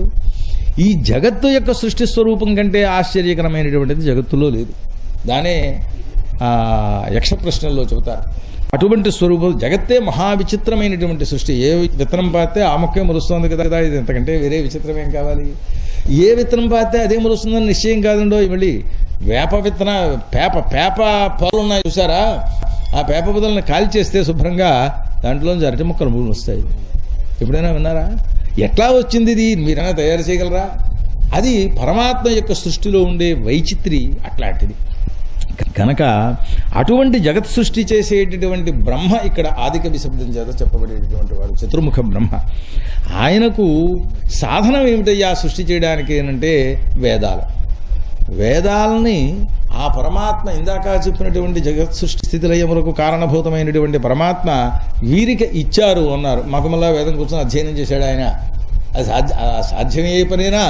ఈ జగత్తు యొక్క సృష్టి స్వరూపం కంటే ఆశ్చర్యకరమైనటువంటిది జగత్తులో లేదు. దానే యక్ష ప్రశ్నల్లో చెబుతారు. అటువంటి స్వరూపం జగత్తే మహావిచిత్రమైనటువంటి సృష్టి. ఏ విత్తనం పాతే ఆ మొక్కే మురుస్తోంది కదా, ఇది ఎంతకంటే వేరే విచిత్రం ఏం కావాలి? ఏ విత్తనం పాతే అదే మురుస్తుందని నిశ్చయం కాదండో. మళ్ళీ వేప విత్తన పేప పొదలు ఉన్నాయి చూసారా, ఆ పేప పొదలను కాల్చి చేస్తే శుభ్రంగా దాంట్లోంచి అరటి మొక్కలు మూడు వస్తాయి. ఎప్పుడైనా విన్నారా? ఎట్లా వచ్చింది ఇది? మీరైనా తయారు చేయగలరా? అది పరమాత్మ యొక్క సృష్టిలో ఉండే వైచిత్రి అట్లాంటిది కనుక అటువంటి జగత్ సృష్టి చేసేటటువంటి బ్రహ్మ ఇక్కడ ఆదికవి శబ్దం చేత చెప్పబడేటటువంటి వాడు చతుర్ముఖ బ్రహ్మ. ఆయనకు సాధనం ఏమిటయ్యా సృష్టి చేయడానికి అంటే వేదాలని ఆ పరమాత్మ ఇందాక చెప్పినటువంటి జగత్ సృష్టి స్థితిలయములకు కారణభూతమైనటువంటి పరమాత్మ వీరికి ఇచ్చారు అన్నారు. మాకు మళ్ళా వేదం కూర్చొని అధ్యయనం చేశాడు ఆయన. అది సాధ్యమయ్యే పనేనా?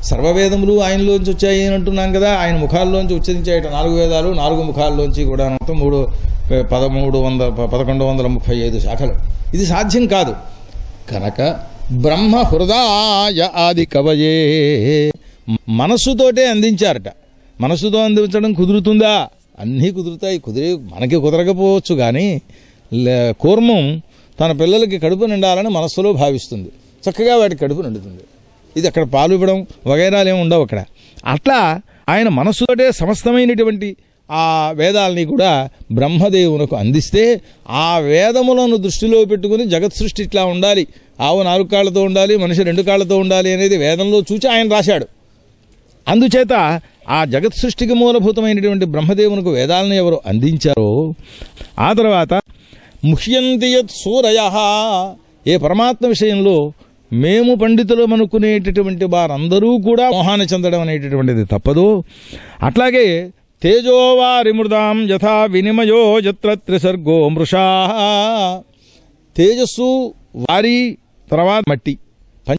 సర్వవేదములు ఆయనలోంచి వచ్చాయి అని అంటున్నాం కదా. ఆయన ముఖాల్లోంచి ఉచ్చరించాయట 4 వేదాలు, 4 ముఖాల్లోంచి కూడా మొత్తం 1135 శాఖలు. ఇది సాధ్యం కాదు కనుక బ్రహ్మ హృదయ ఆది కవయే మనస్సుతోటే అందించారట. మనస్సుతో అందించడం కుదురుతుందా? అన్నీ కుదురుతాయి. మనకి కుదరకపోవచ్చు కానీ కూర్మం తన పిల్లలకి కడుపు నిండాలని మనస్సులో భావిస్తుంది. చక్కగా వాటికి కడుపు నిండుతుంది. ఇది అక్కడ పాలు ఇవ్వడం వగైరాలు ఏమి ఉండవు అక్కడ. అట్లా ఆయన మనస్సుతోటే సమస్తమైనటువంటి ఆ వేదాలని కూడా బ్రహ్మదేవునకు అందిస్తే ఆ వేదములను దృష్టిలో పెట్టుకుని జగత్ సృష్టి ఇట్లా ఉండాలి, ఆవు 4 కాళ్ళతో ఉండాలి, మనిషి 2 కాళ్ళతో ఉండాలి అనేది వేదంలో చూచి ఆయన రాశాడు. అందుచేత ఆ జగత్ సృష్టికి మూలభూతమైనటువంటి బ్రహ్మదేవునకు వేదాలను ఎవరు అందించారో ఆ తర్వాత ముహ్యంతి యత్ సూరయః, ఏ పరమాత్మ విషయంలో మేము పండితులు అనుకునేటటువంటి వారందరూ కూడా మోహాన్ని చెందడం అనేటటువంటిది తప్పదు. అట్లాగే తేజోవారి మృదాం యథా వినిమయో యత్ర త్రిసర్గో మృషా, తేజస్సు వారి తర్వాత మట్టి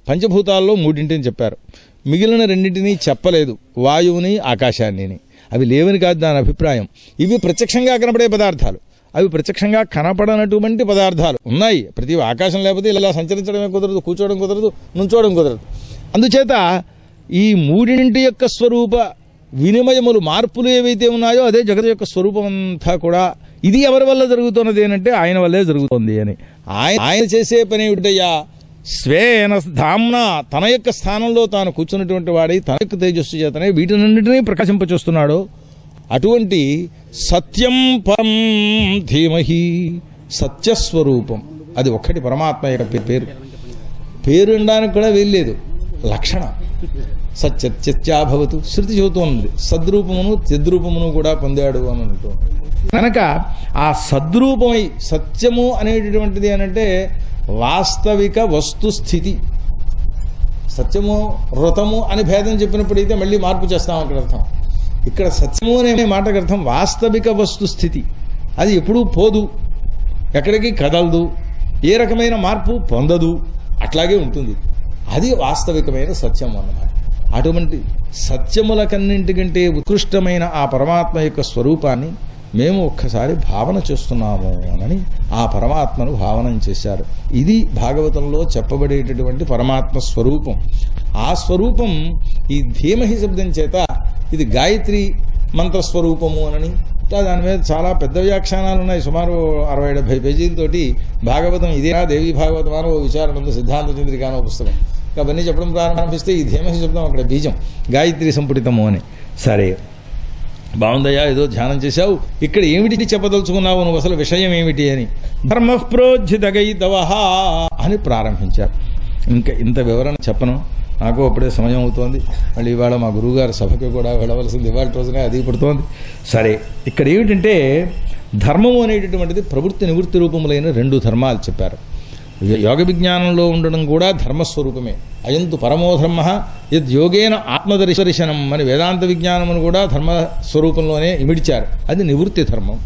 పంచభూతాల్లో 3 చెప్పారు. మిగిలిన 2 చెప్పలేదు, వాయువుని ఆకాశాన్ని. అవి లేవని కాదు దాని అభిప్రాయం. ఇవి ప్రత్యక్షంగా కనపడే పదార్థాలు, అవి ప్రత్యక్షంగా కనపడనటువంటి పదార్థాలు ఉన్నాయి. ప్రతి ఆకాశం లేకపోతే ఇలా సంచరించడమే కుదరదు, కూర్చోవడం కుదరదు, నుంచోవడం కుదరదు. అందుచేత ఈ మూడింటి యొక్క స్వరూప వినిమయములు, మార్పులు ఏవైతే ఉన్నాయో అదే జగత్ యొక్క స్వరూపం అంతా కూడా. ఇది ఎవరి వల్ల జరుగుతున్నది అంటే ఆయన వల్లే జరుగుతుంది అని. ఆయన చేసే పని ఏమిటయ్యా? స్వేన ధామ్న, తన యొక్క స్థానంలో తాను కూర్చున్నటువంటి వాడి తన యొక్క తేజస్సు చేతనే వీటినన్నింటినీ ప్రకాశింపచేస్తున్నాడు. అటువంటి సత్యం పరం ధీమహి, సత్యస్వరూపం, అది ఒక్కటి పరమాత్మ యొక్క పేరు. పేరు అనడానికి కూడా వీల్లేదు, లక్షణం. సత్యత్యాభవతు శృతి చెబుతోంది. సద్రూపమును చిద్రూపమును కూడా పొందాడు అని అంటూ. కనుక ఆ సద్రూపమై సత్యము అనేటటువంటిది అనంటే వాస్తవిక వస్తుస్థితి. సత్యము ఋతము అని భేదం చెప్పినప్పుడైతే మళ్ళీ మార్పు చేస్తాం అక్కడ అర్థం. ఇక్కడ సత్యము అనే మాటకు అర్థం వాస్తవిక వస్తుస్థితి. అది ఎప్పుడూ పోదు, ఎక్కడికి కదలదు, ఏ రకమైన మార్పు పొందదు, అట్లాగే ఉంటుంది. అది వాస్తవికమైన సత్యం అన్నమాట. అటువంటి సత్యములకన్నింటికంటే ఉత్కృష్టమైన ఆ పరమాత్మ యొక్క స్వరూపాన్ని మేము ఒక్కసారి భావన చేస్తున్నాము అని ఆ పరమాత్మను భావనం చేశారు. ఇది భాగవతంలో చెప్పబడేటటువంటి పరమాత్మ స్వరూపం. ఆ స్వరూపం ఈ ధీమహి శబ్దం చేత ఇది గాయత్రి మంత్రస్వరూపము అని. దాని మీద చాలా పెద్ద వ్యాఖ్యానాలు ఉన్నాయి, సుమారు 60-70 పేజీలతోటి. భాగవతం ఇదేనా దేవీ భాగవతం అని ఓ విచారణ ఉంది, సిద్ధాంత చంద్రిక అనే పుస్తకం. అవన్నీ చెప్పడం ప్రారంభిస్తే ఈ ధీమహి శబ్దం అక్కడ బీజం, గాయత్రి సంపుటితము అని. సరే, బాగుందయ్యా, ఏదో ధ్యానం చేశావు, ఇక్కడ ఏమిటి చెప్పదలుచుకున్నావు నువ్వు, అసలు విషయం ఏమిటి అని. ధర్మప్రోజ్జితగైతవః అని ప్రారంభించారు. ఇంకా ఇంత వివరణ చెప్పను, నాకు అప్పుడే సమయం అవుతోంది. మళ్ళీ ఇవాళ మా గురువుగారి సభకి కూడా వెళ్ళవలసింది, ఇవాళ రోజునే అది పడుతోంది. సరే, ఇక్కడ ఏమిటంటే ధర్మము అనేటటువంటిది ప్రవృత్తి నివృత్తి రూపములైన 2 ధర్మాలు చెప్పారు. యోగ విజ్ఞానంలో ఉండడం కూడా ధర్మస్వరూపమే. అయంతు పరమోధర్మ యద్యోగేన ఆత్మదర్శనం అని వేదాంత విజ్ఞానమును కూడా ధర్మస్వరూపంలోనే ఇమిడిచారు. అది నివృత్తి ధర్మం.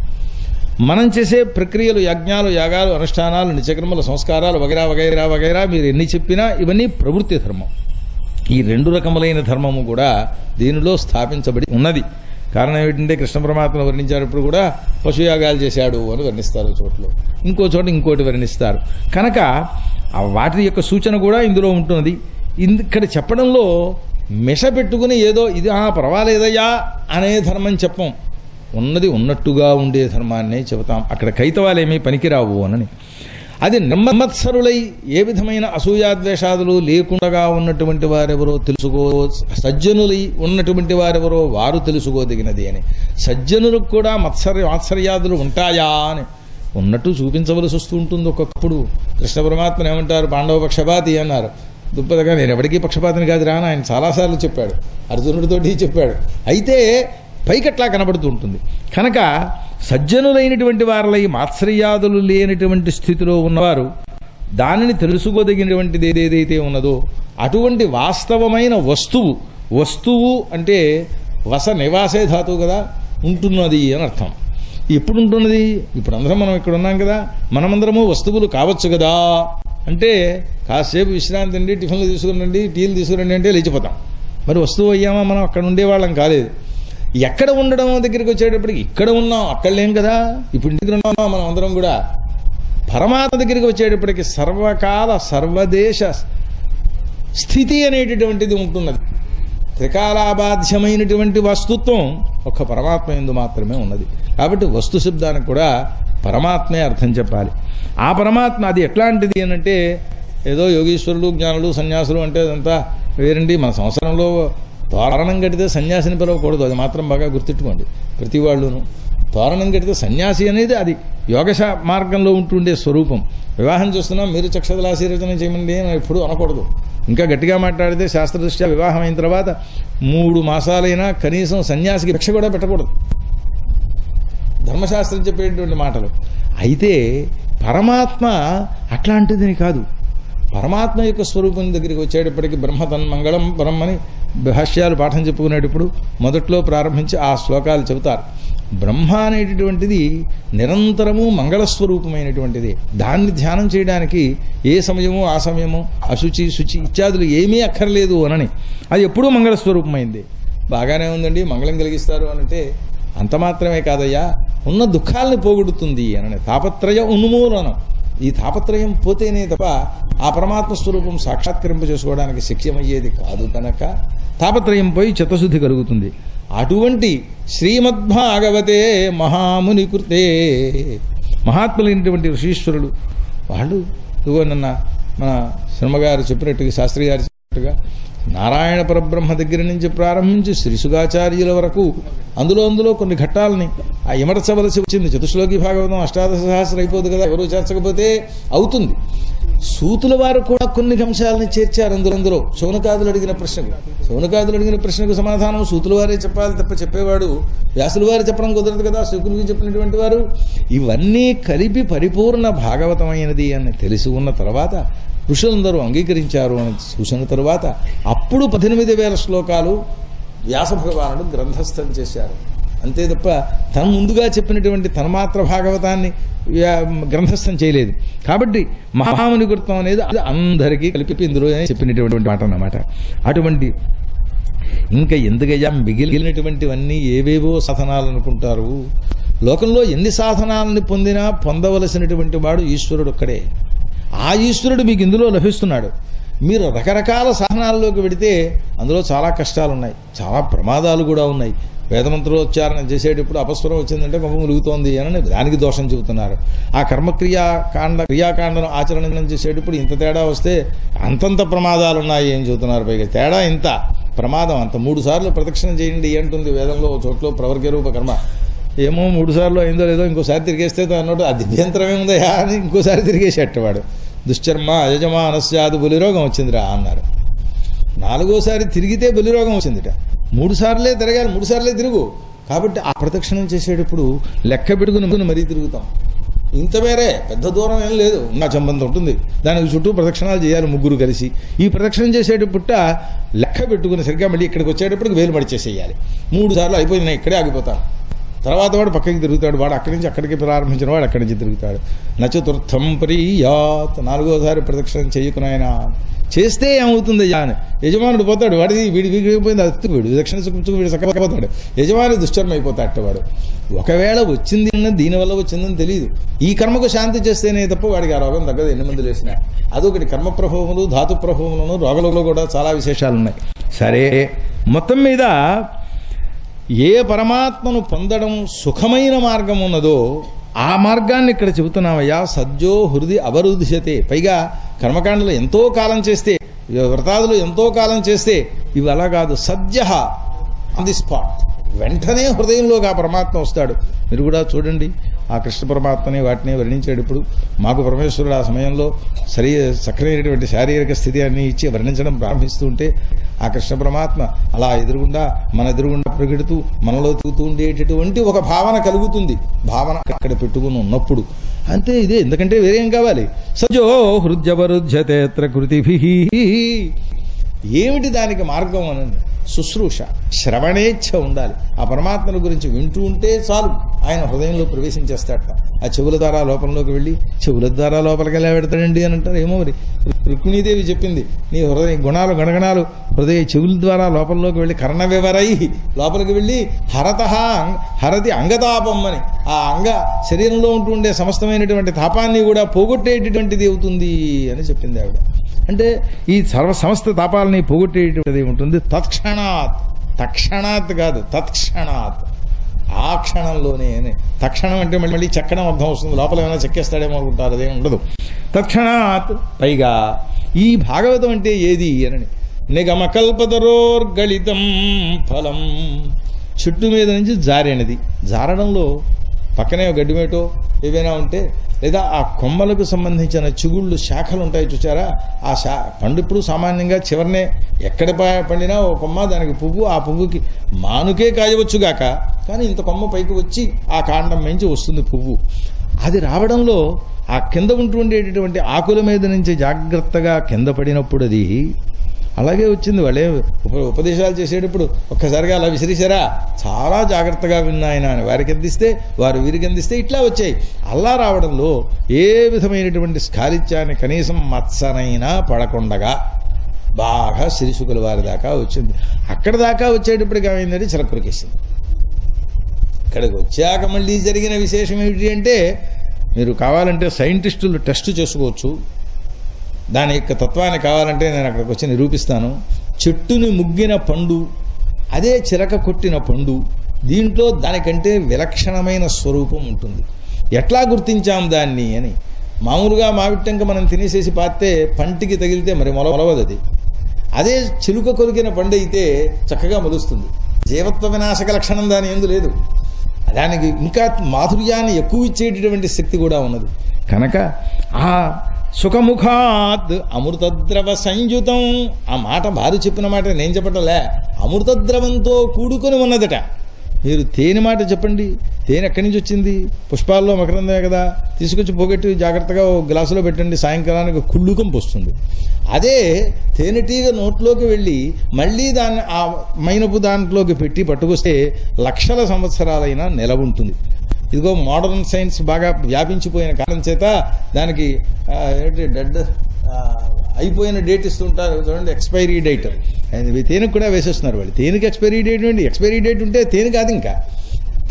మనం చేసే ప్రక్రియలు, యజ్ఞాలు, యాగాలు, అనుష్ఠానాలు, నిత్యకర్మలు, సంస్కారాలు వగైరా వగైరా వగైరా మీరు ఎన్ని చెప్పినా ఇవన్నీ ప్రవృత్తి ధర్మం. ఈ 2 రకములైన ధర్మము కూడా దీనిలో స్థాపించబడి ఉన్నది. కారణం ఏమిటంటే కృష్ణ పరమాత్మ వర్ణించేటప్పుడు కూడా పశుయాగాలు చేశాడు అని వర్ణిస్తారు చోట్ల, ఇంకో చోట ఇంకోటి వర్ణిస్తారు. కనుక వాటి యొక్క సూచన కూడా ఇందులో ఉంటున్నది. ఇక్కడ చెప్పడంలో మెష పెట్టుకుని ఏదో ఇది పర్వాలేదయ్యా అనే ధర్మం చెప్పం, ఉన్నది ఉన్నట్టుగా ఉండే ధర్మాన్నే చెబుతాం. అక్కడ కైతవాలేమీ పనికిరావు అని. అది నిర్మత్సరులై ఏ విధమైన అసూయాద్వేషాదులు లేకుండా ఉన్నటువంటి వారెవరో తెలుసుకో, సజ్జనులై ఉన్నటువంటి వారెవరో వారు తెలుసుకోదగినది అని. సజ్జనులకు కూడా మాత్సర్యాదులు ఉంటాయా అని ఉన్నట్టు చూపించవలసి వస్తూ ఉంటుంది ఒక్కొక్కప్పుడు. కృష్ణ పరమాత్మను ఏమంటారు, పాండవ పక్షపాతి అన్నారు. దుప్పదగా నేను ఎవరికీ పక్షపాతిని కాదు రాను ఆయన చాలాసార్లు చెప్పాడు, అర్జునుడితోటి చెప్పాడు. అయితే పైకట్లా కనబడుతూ ఉంటుంది. కనుక సజ్జనులైనటువంటి వారిలై మాత్సర్యాదులు లేనటువంటి స్థితిలో ఉన్నవారు దానిని తెలుసుకోదగినటువంటిది ఏదైతే ఉన్నదో అటువంటి వాస్తవమైన వస్తువు అంటే వస నివాసే ధాతువు కదా, ఉంటున్నది అని అర్థం. ఎప్పుడు ఉంటున్నది? ఇప్పుడు అందరం మనం ఇక్కడ ఉన్నాం కదా, మనమందరము వస్తువులు కావచ్చు కదా. అంటే కాసేపు విశ్రాంతి అండి, టిఫిన్లు తీసుకురండి, టీలు తీసుకురండి అంటే లేచిపోతాం. మరి వస్తువు అయ్యామా? మనం అక్కడ ఉండేవాళ్ళం కాలేదు. ఎక్కడ ఉండడం దగ్గరికి వచ్చేటప్పటికి ఇక్కడ ఉన్నాం, అక్కడ లేం కదా. ఇప్పుడు ఇంటి దగ్గర ఉన్నాం మనం అందరం కూడా. పరమాత్మ దగ్గరికి వచ్చేటప్పటికి సర్వకాల సర్వదేశ స్థితి అనేటటువంటిది ఉంటున్నది. త్రికాలాబాధ్యమైనటువంటి వస్తుత్వం ఒక్క పరమాత్మ యందు మాత్రమే ఉన్నది. కాబట్టి వస్తు శబ్దానికి కూడా పరమాత్మే అర్థం చెప్పాలి. ఆ పరమాత్మ అది ఎట్లాంటిది అనంటే ఏదో యోగీశ్వరులు, జ్ఞానులు, సన్యాసులు అంటే అదంతా వేరండి. మన సంవత్సరంలో తోరణం కడితే సన్యాసిని పిలవకూడదు, అది మాత్రం బాగా గుర్తిట్టుకోండి ప్రతి వాళ్ళును. తోరణం కడితే సన్యాసి అనేది అది యోగ మార్గంలో ఉంటుండే స్వరూపం. వివాహం చూస్తున్నాం, మీరు చక్షదలాశీర్వచనం చేయమండి అని ఎప్పుడు అనకూడదు. ఇంకా గట్టిగా మాట్లాడితే శాస్త్రదృష్ట్యా వివాహం అయిన తర్వాత 3 మాసాలైనా కనీసం సన్యాసికి భిక్ష కూడా పెట్టకూడదు, ధర్మశాస్త్రం చెప్పేటువంటి మాటలు. అయితే పరమాత్మ అట్లాంటిదని కాదు. పరమాత్మ యొక్క స్వరూపం దగ్గరికి వచ్చేటప్పటికి బ్రహ్మతన్మంగళం బ్రహ్మని భాష్యాలు పాఠం చెప్పుకునేటప్పుడు మొదట్లో ప్రారంభించి ఆ శ్లోకాలు చెబుతారు. బ్రహ్మ అనేటటువంటిది నిరంతరము మంగళస్వరూపమైనటువంటిది. దాన్ని ధ్యానం చేయడానికి ఏ సమయము ఆ సమయము అశుచి శుచి ఇత్యాదులు ఏమీ అక్కర్లేదు అనని, అది ఎప్పుడూ మంగళస్వరూపమైంది. బాగానే ఉందండి, మంగళం కలిగిస్తారు అనంటే అంత మాత్రమే కాదయ్యా, ఉన్న దుఃఖాలని పోగొడుతుంది అని. తాపత్రయ ఉన్మూలనం. ఈ తాపత్రయం పోతేనే తప్ప ఆ పరమాత్మ స్వరూపం సాక్షాత్కరింప చేసుకోవడానికి శక్యమయ్యేది కాదు కనుక తాపత్రయం పోయి చిత్తశుద్ధి కలుగుతుంది. అటువంటి శ్రీమద్భాగవతే మహాముని కృతే, మహాత్ములైనటువంటి ఋషీశ్వరులు వాళ్ళు ఇదిగో నిన్న మన శర్మగారు చెప్పినట్టుగా, శాస్త్రి గారు చెప్పినట్టుగా నారాయణ పరబ్రహ్మ దగ్గర నుంచి ప్రారంభించి శ్రీసుగాచార్యుల వరకు అందులో కొన్ని ఘట్టాలని ఆ ఇమర్చవలసి వచ్చింది. చతుశ్లోకి భాగవతం 18 సహస్రం అయిపోదు కదా, ఎవరు చేర్చకపోతే అవుతుంది. సూతుల వారు కూడా కొన్ని అంశాలని చేర్చారు అందులో. శౌనకాదులు అడిగిన ప్రశ్నకు సమాధానం సూతుల వారే చెప్పాలి తప్ప చెప్పేవాడు వ్యాసుల వారు చెప్పడం కుదరదు కదా, శుకులకు చెప్పినటువంటి వారు. ఇవన్నీ కలిపి పరిపూర్ణ భాగవతమైనది అని తెలిసి ఉన్న తర్వాత ఋషులందరూ అంగీకరించారు అని చూసిన తరువాత అప్పుడు 18,000 శ్లోకాలు వ్యాస భగవానుడు గ్రంథస్థం చేశారు. అంతే తప్ప తన ముందుగా చెప్పినటువంటి తన్మాత్ర భాగవతాన్ని గ్రంథస్థం చేయలేదు. కాబట్టి మహాముని కృతం అనేది అందరికీ కలిపి ఇందులో చెప్పినటువంటి మాట అన్నమాట. అటువంటి ఇంకా ఎందుకయ్యా మిగిలినటువంటివన్నీ ఏవేవో సాధనాలు అనుకుంటారు. లోకంలో ఎన్ని సాధనాలని పొందినా పొందవలసినటువంటి వాడు ఈశ్వరుడు ఒక్కడే. ఆ ఈశ్వరుడు మీకు ఇందులో లభిస్తున్నాడు. మీరు రకరకాల సాధనాల్లోకి వెడితే అందులో చాలా కష్టాలు ఉన్నాయి, చాలా ప్రమాదాలు కూడా ఉన్నాయి. వేదమంత్రోచ్చారణ చేసేటప్పుడు అపస్వరం వచ్చిందంటే కొంప ములుగుతోంది అని దానికి దోషం చెబుతున్నారు. ఆ క్రియాకాండను ఆచరణ చేసేటప్పుడు ఇంత తేడా వస్తే అంతంత ప్రమాదాలు ఉన్నాయి అని చెబుతున్నారు. పైగా తేడా ఇంత, ప్రమాదం అంత. 3 సార్లు ప్రదక్షిణ చేయండి అంటుంది వేదంలో చోట్ల ప్రవర్గ్య రూప కర్మ. ఏమో 3 సార్లు అయిందో లేదో, ఇంకోసారి తిరిగేస్తే అన్నట్టు ఆ దివ్యంతరం ఏముందయా అని ఇంకోసారి తిరిగేసేటవాడు. దుశ్చర్మ యజమానస్యాదు బలిరోగం వచ్చిందిరా అన్నారు. 4వసారి తిరిగితే బలిరోగం వచ్చిందిట. 3 సార్లే తిరగాలి, 3 సార్లే తిరుగు. కాబట్టి ఆ ప్రదక్షిణం చేసేటప్పుడు లెక్క పెట్టుకుని మరీ తిరుగుతాం. ఇంత మేరే, పెద్ద దూరం ఏం లేదు, నా సంబంధం ఉంటుంది. దానికి చుట్టూ ప్రదక్షిణాలు చేయాలి 3 కలిసి. ఈ ప్రదక్షిణం చేసేటప్పుట లెక్క పెట్టుకుని సరిగ్గా మళ్ళీ ఇక్కడికి వచ్చేటప్పటికి వేలు మడిచేసేయాలి. 3 సార్లు అయిపోయింది, నేను ఇక్కడే ఆగిపోతాను. తర్వాత వాడు పక్కకి తిరుగుతాడు, వాడు అక్కడి నుంచి అక్కడికి ప్రారంభించిన వాడు అక్కడి నుంచి తిరుగుతాడు. నచతుర్థం ప్రియాత్, 4వసారి ప్రదక్షిణం చేయకునైనా చేస్తే ఏమవుతుంది అని యజమానుడు పోతాడు. వాడిది వీడిపోయింది అత్తుకు, వీడు దక్షిణ సుఖించుకు వీడు సక్కపోతాడు. యజమాని దుశ్చర్మ అయిపోతాడు వాడు. ఒకవేళ వచ్చింది దీనివల్ల వచ్చిందని తెలియదు. ఈ కర్మకు శాంతి చేస్తేనే తప్ప వాడికి ఆ రోగం తగ్గదు ఎన్ని మందులు వేసినా. అదొకటి. కర్మ ప్రభావములు, ధాతు ప్రభావములను, రోగలలో కూడా చాలా విశేషాలు ఉన్నాయి. సరే, మొత్తం మీద ఏ పరమాత్మను పొందడం సుఖమైన మార్గం ఉన్నదో ఆ మార్గాన్ని ఇక్కడ చెబుతున్నామయ్యా. సజ్జో హృది అవరుధ్యతే. పైగా కర్మకాండలు ఎంతో కాలం చేస్తే, వ్రతాదులు ఎంతో కాలం చేస్తే ఇవి అలా కాదు. సజ్జ ఆన్ ది స్పాట్, వెంటనే హృదయంలోకి ఆ పరమాత్మ వస్తాడు. మీరు కూడా చూడండి, ఆ కృష్ణ పరమాత్మని వాటిని వర్ణించేటప్పుడు మాకు పరమేశ్వరుడు ఆ సమయంలో చక్కనైనటువంటి శారీరక స్థితి అన్ని ఇచ్చి వర్ణించడం ప్రారంభిస్తూ ఉంటే ఆ కృష్ణ పరమాత్మ అలా మన ఎదురుగుండా ప్రగెడుతూ మనలో తిరుగుతూ ఉండేటటువంటి ఒక భావన కలుగుతుంది. భావన అక్కడ పెట్టుకుని ఉన్నప్పుడు అంతే. ఇదే, ఎందుకంటే వేరేం కావాలి. సజో హృద్యవరుధ్యతేత్ర కృతిభిః. ఏమిటి దానికి మార్గం అనండి? శుశ్రూష, శ్రవణేచ్ఛ ఉండాలి. ఆ పరమాత్మను గురించి వింటూ ఉంటే చాలు, ఆయన హృదయంలో ప్రవేశించేస్తాడట. ఆ చెవుల ద్వారా లోపంలోకి వెళ్ళి, చెవుల ద్వారా లోపలికి ఎలా పెడతాడండి అని అంటారు. ఏమో మరి రుక్మిణీదేవి చెప్పింది, నీ హృదయ గుణాలు గణగణాలు హృదయ చెవుల ద్వారా లోపంలోకి వెళ్ళి కర్ణ వివరై లోపలికి వెళ్ళి హరతి అంగతాపం అని, ఆ శరీరంలో ఉంటుండే సమస్తమైనటువంటి తాపాన్ని కూడా పోగొట్టేటటువంటిది అవుతుంది అని చెప్పింది ఆవిడ. అంటే ఈ సమస్త తాపాలని పోగొట్టేటువంటిది ఉంటుంది. తక్షణాత్ కాదు, తత్క్షణాత్, ఆ క్షణంలోనే. తక్షణం అంటే మళ్ళీ చెక్కడం అర్థం వస్తుంది, లోపల ఏమైనా చెక్కేస్తాడేమో అనుకుంటారు, అదేం ఉండదు. తత్క్షణాత్. పైగా ఈ భాగవతం అంటే ఏది అని, నిగమకల్పతరోర్గళితం ఫలం, చెట్టు మీద నుంచి జారేనది. జారడంలో పక్కనే గడ్డిమేటో ఏవైనా ఉంటే, లేదా ఆ కొమ్మలకు సంబంధించిన చిగుళ్ళు, శాఖలు ఉంటాయి చూచారా, ఆ పండు ఇప్పుడు సామాన్యంగా చివరినే ఎక్కడ పండినా ఓ కొమ్మ, దానికి పువ్వు, ఆ పువ్వుకి మానుకే కాయవచ్చుగాక, కానీ ఇంత కొమ్మ పైకి వచ్చి ఆ కాండం మించి వస్తుంది పువ్వు. అది రావడంలో ఆ కింద ఉంటుండేటటువంటి ఆకుల మీద నుంచి జాగ్రత్తగా కింద పడినప్పుడు అది అలాగే వచ్చింది. వాళ్ళే ఉపదేశాలు చేసేటప్పుడు ఒక్కసారిగా అలా విసిరిసారా, చాలా జాగ్రత్తగా విన్నాయన అని వారికి అందిస్తే, వారు వీరికి అందిస్తే ఇట్లా వచ్చాయి. అలా రావడంలో ఏ విధమైనటువంటి స్ఖాళిత్యాన్ని కనీసం మత్సనైనా పడకుండగా బాగా శ్రీశుకుల వారి దాకా వచ్చింది. అక్కడ దాకా వచ్చేటప్పటికి ఏమైందంటే చిలకరికేసింది. ఇక్కడికి వచ్చాక మళ్ళీ జరిగిన విశేషం ఏమిటి అంటే, మీరు కావాలంటే సైంటిస్టులు టెస్ట్ చేసుకోవచ్చు, దాని యొక్క తత్వాన్ని కావాలంటే నేను అక్కడికి వచ్చి నిరూపిస్తాను. చెట్టుని ముగ్గిన పండు, అదే చిలక కొట్టిన పండు, దీంట్లో దానికంటే విలక్షణమైన స్వరూపం ఉంటుంది. ఎట్లా గుర్తించాం దాన్ని అని, మామూలుగా మావిట్టంక మనం తినేసేసి పాతే పంటికి తగిలితే మరి మొలవదు అది. అదే చిలుక కొరికిన పండు అయితే చక్కగా మొలుస్తుంది. జీవత్వ వినాశక లక్షణం దాని ఎందు లేదు. దానికి ఇంకా మాధుర్యాన్ని ఎక్కువ ఇచ్చేటటువంటి శక్తి కూడా ఉన్నది. కనుక ఆ సుఖముఖాత్ అమృతద్రవ సంయుతం, ఆ మాట భారు చెప్పిన మాట నేను చెప్పటంలే, అమృతద్రవంతో కూడుకొని ఉన్నదట. మీరు తేనె మాట చెప్పండి, తేనె ఎక్కడి నుంచి వచ్చింది? పుష్పాల్లో మకరందే కదా, తీసుకొచ్చి పోగొట్టి జాగ్రత్తగా ఓ గ్లాసులో పెట్టండి, సాయంకాలానికి కుళ్ళుకం పోస్తుంది. అదే తేనెటీగ నోట్లోకి వెళ్ళి మళ్ళీ దాన్ని ఆ మైనపు దాంట్లోకి పెట్టి పట్టుకొస్తే లక్షల సంవత్సరాలైనా నిలవ ఉంటుంది. ఇదిగో మోడర్న్ సైన్స్ బాగా వ్యాపించిపోయిన కారణం చేత దానికి డెడ్ అయిపోయిన డేట్ ఇస్తుంటారు చూడండి, ఎక్స్పైరీ డేట్. తేనెకు కూడా వేసేస్తున్నారు వాళ్ళు. తేనెకి ఎక్స్పైరీ డేట్ ఏంటి? ఎక్స్పైరీ డేట్ ఉంటే తేనె కాదు. ఇంకా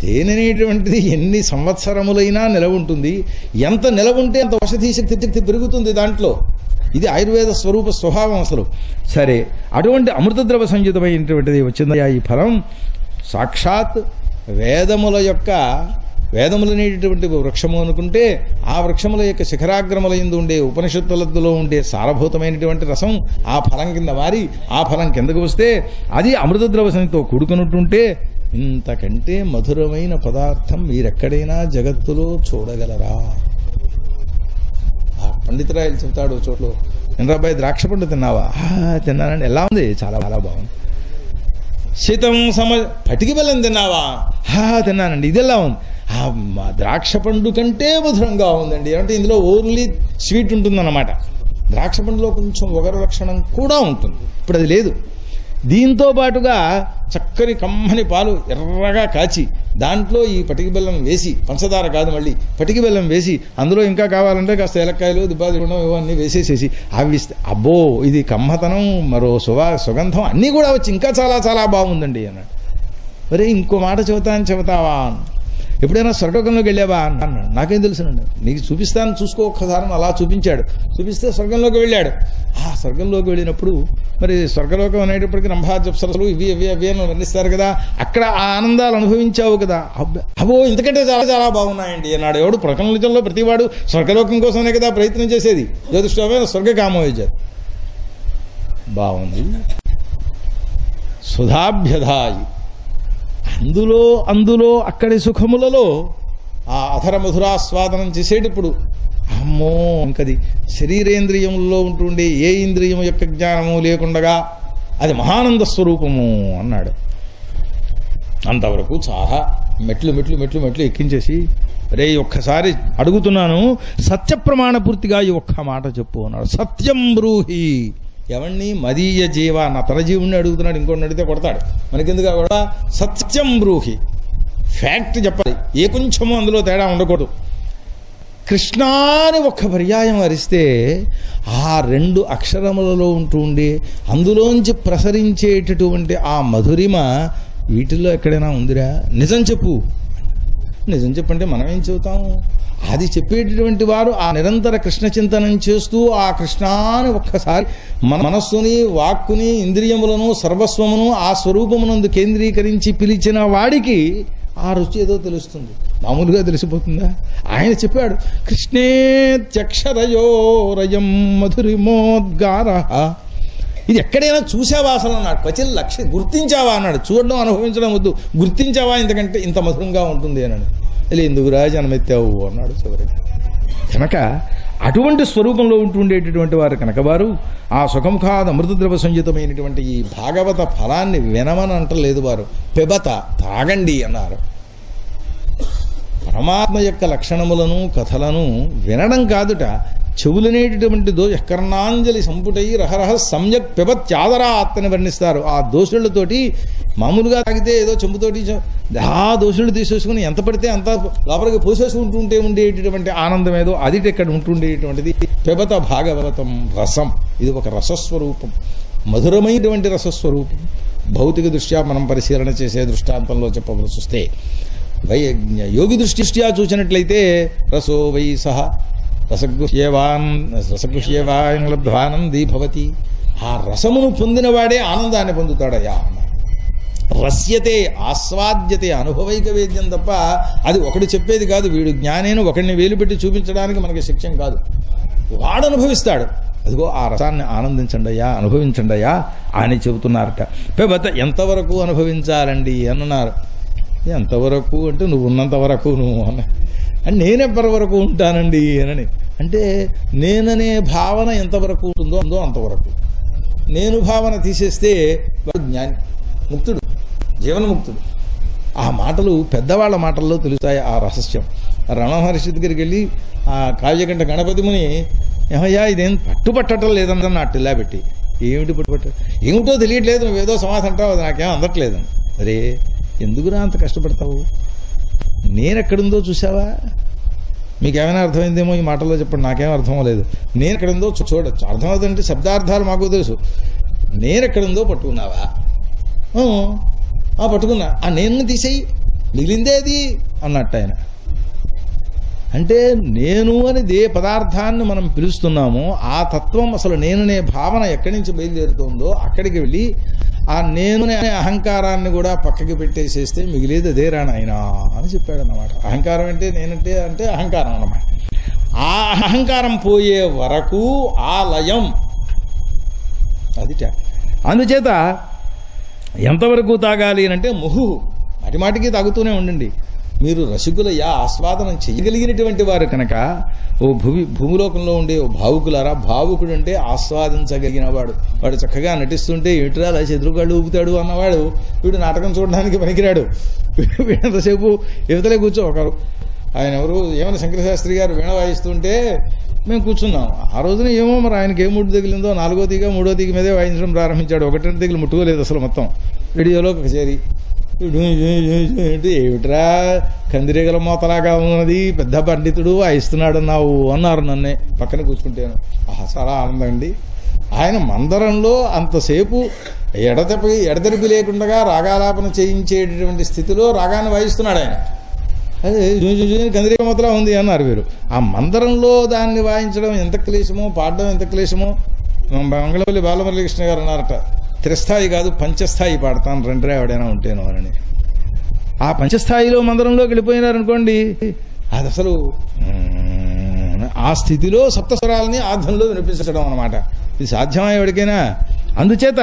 తేనె అనేటువంటిది ఎన్ని సంవత్సరములైనా నిలవ ఉంటుంది. ఎంత నిలవ ఉంటే అంత ఔషధీ శక్తి పెరుగుతుంది దాంట్లో. ఇది ఆయుర్వేద స్వరూప స్వభావం అసలు. సరే, అటువంటి అమృతద్రవ సంయుతమైనటువంటిది వచ్చింది ఈ ఫలం. సాక్షాత్ వేదములనేటటువంటి వృక్షము అనుకుంటే, ఆ వృక్షముల యొక్క శిఖరాగ్రముల యందు ఉండే ఉపనిషత్తులలో ఉండే సారభూతమైనటువంటి రసం ఆ ఫలం కింద మారి ఆ ఫలం కిందకు వస్తే అది అమృతద్రవసంతో కూడుకున్నట్టుంటే, ఇంతకంటే మధురమైన పదార్థం మీరెక్కడైనా జగత్తులో చూడగలరా? ఆ పండితురాయలు చెబుతాడు చోట్లో, ఎంద్రాబాయ్ ద్రాక్ష పండు తిన్నావా? తిన్నానండి. ఎలా ఉంది? చాలా చాలా బాగుంది. శీతం పటికి బెల్లం తిన్నావా? తిన్నానండి. ఇది ఎలా ఉంది? ద్రాక్ష పండు కంటే మధురంగా ఉందండి. అంటే ఇందులో ఓన్లీ స్వీట్ ఉంటుందన్నమాట. ద్రాక్ష పండులో కొంచెం ఒగరు లక్షణం కూడా ఉంటుంది. ఇప్పుడు అది లేదు. దీంతో పాటుగా చక్కని కమ్మని పాలు ఎర్రగా కాచి దాంట్లో ఈ పటికి బెల్లం వేసి, పంచదార కాదు మళ్ళీ పటికి బెల్లం వేసి, అందులో ఇంకా కావాలంటే కాస్త ఏలక్కాయలు దిబ్బాదిగుండం ఇవన్నీ వేసేసేసి అవిస్తే, అబ్బో ఇది కమ్మతనం, మరో సుగంధం అన్నీ కూడా వచ్చి ఇంకా చాలా చాలా బాగుందండి అన్నాడు. మరి ఇంకో మాట చెబుతావా? ఎప్పుడైనా స్వర్గలోకంలోకి వెళ్ళావా అన్నాడు. నాకేం తెలుసునండి, నీకు చూపిస్తాను చూసుకో ఒక్కసారి. అలా చూపించాడు. చూపిస్తే స్వర్గంలోకి వెళ్ళాడు. ఆ స్వర్గంలోకి వెళ్ళినప్పుడు మరి స్వర్గలోకం అనేటప్పటికీ రంభాజప్సరసలు ఇవి అని వర్ణిస్తారు కదా, అక్కడ ఆ ఆనందాలు అనుభవించావు కదా. అబ్బో ఇంతకంటే చాలా చాలా బాగున్నాయండి అన్నాడు. ఎవడు ప్రపంచంలో ప్రతివాడు స్వర్గలోకం కోసమే కదా ప్రయత్నం చేసేది. జ్యోతిష్ఠమైన స్వర్గకామోజ బాగుంది. సుధాభ్యధాయి, అందులో అక్కడి సుఖములలో ఆ అధర మధురాస్వాదనం చేసేటప్పుడు అమ్మో ఇంకది శరీరేంద్రియములలో ఉంటుండే ఏ ఇంద్రియము యొక్క జ్ఞానము లేకుండగా అది మహానంద స్వరూపము అన్నాడు. అంతవరకు చాలా మెట్లు ఎక్కించేసి, రే ఒక్కసారి అడుగుతున్నాను, సత్యప్రమాణ పూర్తిగా ఈ ఒక్క మాట చెప్పు అన్నాడు. సత్యం బ్రూహి. ఎవరిని? మదీయ జీవ, నా తన జీవుణ్ణి అడుగుతున్నాడు. ఇంకోటి అడిగితే కొడతాడు. మనకెందుకు కూడా సత్యం బ్రూహి, ఫ్యాక్ట్ చెప్పాలి. ఏ కొంచెము అందులో తేడా ఉండకూడదు. కృష్ణాని ఒక్క పర్యాయం వరిస్తే ఆ రెండు అక్షరములలో ఉంటుండే అందులోంచి ప్రసరించేటటువంటి ఆ మధురిమ వీటిల్లో ఎక్కడైనా ఉందిరా? నిజం చెప్పు. నిజం చెప్పంటే మనం ఏం చెబుతాము? అది చెప్పేటటువంటి వారు ఆ నిరంతర కృష్ణ చింతనం చేస్తూ ఆ కృష్ణాన్ని ఒక్కసారి మన మనస్సుని, వాక్కుని, ఇంద్రియములను, సర్వస్వమును ఆ స్వరూపమునందు కేంద్రీకరించి పిలిచిన వాడికి ఆ రుచి ఏదో తెలుస్తుంది. మామూలుగా తెలిసిపోతుందా? ఆయన చెప్పాడు, కృష్ణేత్యక్షరయోరయం మధురిమోద్గార. ఇది ఎక్కడైనా చూసావా అసలు అన్నాడు. క్వచిత్ లక్ష్య గుర్తించావా అన్నాడు. చూడడం అనుభవించడం వద్దు, గుర్తించావా ఇంతకంటే ఇంత మధురంగా ఉంటుంది అన్నాడు. ఎందుకురా జన్మెత్తావు అన్నాడు చివరికి. కనుక అటువంటి స్వరూపంలో ఉంటుండేటటువంటి వారు కనుక వారు ఆ సుఖముఖాద అమృతద్రవ సంయుతమైనటువంటి ఈ భాగవత ఫలాన్ని వినమని అంటలేదు వారు. పెబత, తాగండి అన్నారు. పరమాత్మ యొక్క లక్షణములను కథలను వినడం కాదుట, చెవులనేటటువంటి కర్ణాంజలి సంపుటై రహరహ సమ్యక్ పిబత్యాదరాత్ అని వర్ణిస్తారు. ఆ దోషులతోటి మామూలుగా తాగితే ఏదో చెంపుతోటి ఆ దోషులు తీసేసుకుని ఎంత పడితే అంత లోపలికి పోసేసుకుంటుంటే ఉండేటటువంటి ఆనందం ఏదో అది ఇక్కడ ఉంటుండేటువంటిది పిబత భాగవతం రసం. ఇది ఒక రసస్వరూపం. మధురమైనటువంటి రసస్వరూపం. భౌతిక దృష్ట్యా మనం పరిశీలన చేసే దృష్టాంతంలో చెప్పవలసి వస్తే యోగి దృష్ట్యా చూసినట్లయితే రసో వై సహ రసగృహ్యేవాన్ లబ్ధ్వానందీ భవతి. ఆ రసమును పొందినవాడే ఆనందాన్ని పొందుతాడయ్యా. రస్యతే ఆస్వాద్యతే అనుభవైక వేద్యం తప్ప అది ఒకడు చెప్పేది కాదు. వీడు జ్ఞానేను ఒకడిని వేలు పెట్టి చూపించడానికి మనకి శిక్షం కాదు, వాడు అనుభవిస్తాడు. అదిగో ఆ రసాన్ని ఆనందించండి అయ్యా, అనుభవించండి అయ్యా అని చెబుతున్నారట. పెబత ఎంతవరకు అనుభవించాలండి అన్నారు. ఎంతవరకు అంటే నువ్వు ఉన్నంత వరకు నువ్వు అన్న, నేనెప్పటి వరకు ఉంటానండి అని. అంటే నేననే భావన ఎంతవరకు ఉంటుందో అంతవరకు. నేను భావన తీసేస్తే వాడు జ్ఞాని, ముక్తుడు, జీవనముక్తుడు. ఆ మాటలు పెద్దవాళ్ల మాటల్లో తెలుస్తాయి ఆ రహస్యం. రమణ మహర్షి దగ్గరికి వెళ్ళి ఆ కావ్యకంఠ గణపతి ముని, ఏమయ్యా ఇదేం పట్టుపట్టడం లేదన్న నాటిల్లా పెట్టి, ఏమిటి పట్టుపట్ట, ఏమిటో తెలియట్లేదు, నువ్వేదో సమాధానం అంటావు, అది నాకేం అందట్లేదు. అరే ఎందుకురా అంత కష్టపడతావు, నేనెక్కడుందో చూసావా? మీకేమైనా అర్థమైందేమో ఈ మాటల్లో చెప్పండి, నాకేం అర్థం లేదు. నేను ఎక్కడుందో చూడొచ్చు, అర్థమవుతుందంటే శబ్దార్థాలు మాకు తెలుసు. నేనెక్కడుందో పట్టుకున్నావా? పట్టుకున్నా. ఆ నేను తీసేయి, మిగిలిందేది అన్నట్టు ఆయన. అంటే నేను అనేది ఏ పదార్థాన్ని మనం పిలుస్తున్నామో ఆ తత్వం, అసలు నేనునే భావన ఎక్కడి నుంచి బయలుదేరుతుందో అక్కడికి వెళ్ళి ఆ నేనునే అహంకారాన్ని కూడా పక్కకి పెట్టేసేస్తే మిగిలేది అదే రానాయనా అని చెప్పాడు అన్నమాట. అహంకారం అంటే నేనంటే అంటే అహంకారం అన్నమాట. ఆ అహంకారం పోయే వరకు ఆ లయం అది. అందుచేత ఎంతవరకు తాగాలి అంటే ముహు మాటిమాటికి తాగుతూనే ఉండండి. మీరు రసికులయ్యా, ఆస్వాదనం చేయగలిగినటువంటి వారు కనుక, ఓ భూమిలోకంలో ఉండే ఓ భావుకులారా, భావుకుడు అంటే ఆస్వాదించగలిగిన వాడు. వాడు చక్కగా నటిస్తుంటే ఏమిటిరా అలా ఎదురుగాళ్ళు ఊపుతాడు అన్నవాడు వీడు నాటకం చూడడానికి పనికిరాడు. వీడంతసేపు యువతలే కూర్చో. ఒకరు ఆయన ఎవరు ఏమైనా శంకరశాస్త్రి గారు వీణ వాయిస్తుంటే మేము కూర్చున్నాం. ఆ రోజున ఏమో మరి ఆయనకి ఏ మూడు దిగులిందో 4వ తీగ 3వ తీగ మీదే వాయించడం ప్రారంభించాడు. 1-2 దిగులు ముట్టుకోలేదు అసలు మొత్తం. రేడియోలో చేరి ఏమిట్రా కందిరేగల మోతలాగా ఉన్నది, పెద్ద పండితుడు వాయిస్తున్నాడు అన్నావు అన్నారు నన్నే పక్కన కూర్చుంటేను. చాలా ఆనందం అండి. ఆయన మందరంలో అంతసేపు ఎడతెరిపి లేకుండా రాగాలాపన చేయించేటటువంటి స్థితిలో రాగాన్ని వాయిస్తున్నాడు ఆయన. అదే కందిరేగ మోతలా ఉంది అన్నారు వీరు. ఆ మందరంలో దాన్ని వాయించడం ఎంత క్లేశమో, పాడడం ఎంత క్లేశమో. మంగళవల్లి బాలమురళీకృష్ణ గారు అన్నారట, త్రిస్థాయి కాదు పంచస్థాయి పాడతాను రండి ఎవడైనా ఉంటేనో అని. ఆ పంచస్థాయిలో మందరంలోకి వెళ్ళిపోయినారనుకోండి, అది అసలు ఆ స్థితిలో సప్తస్వరాలని ఆధ్వర్యంలో వినిపించడం అన్నమాట. ఇది సాధ్యమయ్యే ఎవరికైనా. అందుచేత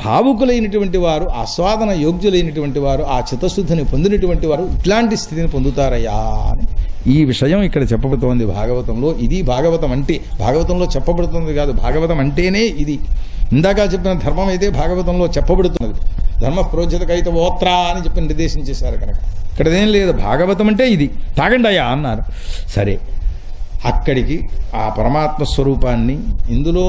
భావుకులైనటువంటి వారు, ఆస్వాదన యోగ్యులైనటువంటి వారు, ఆ చిత్తశుద్ధిని పొందినటువంటి వారు ఇట్లాంటి స్థితిని పొందుతారయ్యా అని ఈ విషయం ఇక్కడ చెప్పబడుతోంది భాగవతంలో. ఇది భాగవతం అంటే, భాగవతంలో చెప్పబడుతుంది కాదు, భాగవతం అంటేనే ఇది. ఇందాక చెప్పిన ధర్మం అయితే భాగవతంలో చెప్పబడుతున్నది. ధర్మ ప్రోజ్యతకైతే ఓత్రా అని చెప్పి నిర్దేశించేశారు కనుక ఇక్కడదేం లేదు. భాగవతం అంటే ఇది. తాగండి అయ్యా అన్నారు. సరే, అక్కడికి ఆ పరమాత్మ స్వరూపాన్ని, ఇందులో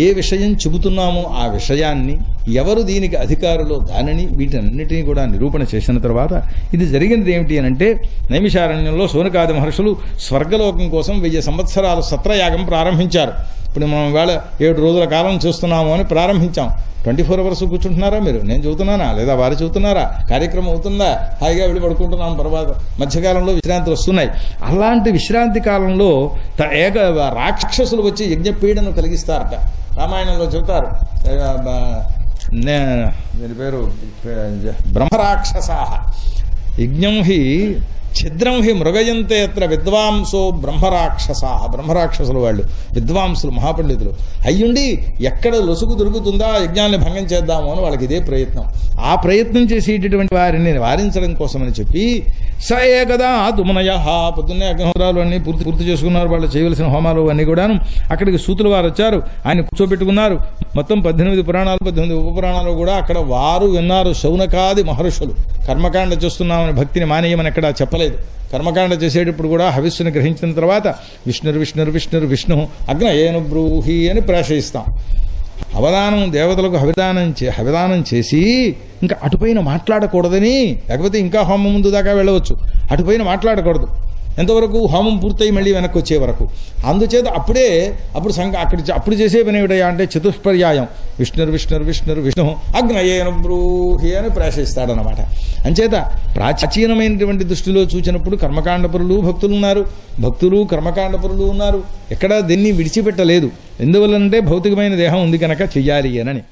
ఏ విషయం చెబుతున్నామో ఆ విషయాన్ని, ఎవరు దీనికి అధికారులో దానిని, వీటన్నిటినీ కూడా నిరూపణ చేసిన తర్వాత ఇది జరిగినది ఏమిటి అని అంటే, నైమిషారణ్యంలో శౌనకాది మహర్షులు స్వర్గలోకం కోసం 1000 సంవత్సరాలు సత్రయాగం ప్రారంభించారు. ఇప్పుడు మనం ఇవాళ 7 రోజుల కాలం చూస్తున్నాము అని ప్రారంభించాం. 24 అవర్స్ కూర్చుంటున్నారా మీరు? నేను చెబుతున్నానా లేదా వారు చెబుతున్నారా? కార్యక్రమం అవుతుందా? హాయిగా వెళ్ళి పడుకుంటున్నాం. తర్వాత మధ్యకాలంలో విశ్రాంతులు వస్తున్నాయి. అలాంటి విశ్రాంతి కాలంలో రాక్షసులు వచ్చి యజ్ఞపీడను కలిగిస్తారట. రామాయణంలో చెబుతారు. దీని పేరు బ్రహ్మరాక్షసాః. యజ్ఞం హి ఛిద్రం హి మృగయంతే అత్ర విద్వాంసో బ్రహ్మరాక్షసాః. బ్రహ్మరాక్షసులు వాళ్ళు విద్వాంసులు, మహాపండితులు అయ్యుండి ఎక్కడ లొసుగు దొరుకుతుందా యజ్ఞాన్ని భంగం చేద్దాము అని వాళ్ళకి ఇదే ప్రయత్నం. ఆ ప్రయత్నం చేసేటటువంటి వారిని వారించడం కోసమని చెప్పి స ఏకదా తుమనయ, పొద్దున్నే అగ్నిహోత్రాలు అన్ని పూర్తి చేసుకున్నారు. వాళ్ళు చేయవలసిన హోమాలు అన్నీ కూడాను. అక్కడికి సూతులు వారు వచ్చారు, ఆయన కూర్చోబెట్టుకున్నారు. మొత్తం 18 పురాణాలు, 18 ఉపపురాణాలు కూడా అక్కడ వారు విన్నారు. శౌనకాది మహర్షులు కర్మకాండ చేస్తున్నామని భక్తిని మానేయమని ఎక్కడా చెప్పలేదు. కర్మకాండ చేసేటప్పుడు కూడా హవిస్సుని గ్రహించిన తర్వాత విష్ణు అగ్నయేను బ్రూహి అని ప్రాశయిస్తాం. అవదానం దేవతలకు హవిదానం చేసి ఇంకా అటుపైన మాట్లాడకూడదని, లేకపోతే ఇంకా హోమం ముందు దాకా వెళ్ళవచ్చు. అటుపైన మాట్లాడకూడదు. ఎంతవరకు హోమం పూర్తయి మళ్ళీ వెనక్కి వచ్చే వరకు. అందుచేత అప్పుడు చేసే పని ఏమిటయా అంటే చతుష్పర్యాయం విష్ణు అగ్నయేన బ్రూహి అని ప్రాశిస్తాడనమాట. అంచేత ప్రాచీనమైనటువంటి దృష్టిలో చూసినప్పుడు కర్మకాండపరులు భక్తులు ఉన్నారు, భక్తులు కర్మకాండపరులు ఉన్నారు. ఎక్కడా దీన్ని విడిచిపెట్టలేదు. ఎందువల్లంటే భౌతికమైన దేహం ఉంది కనుక చెయ్యాలి అని.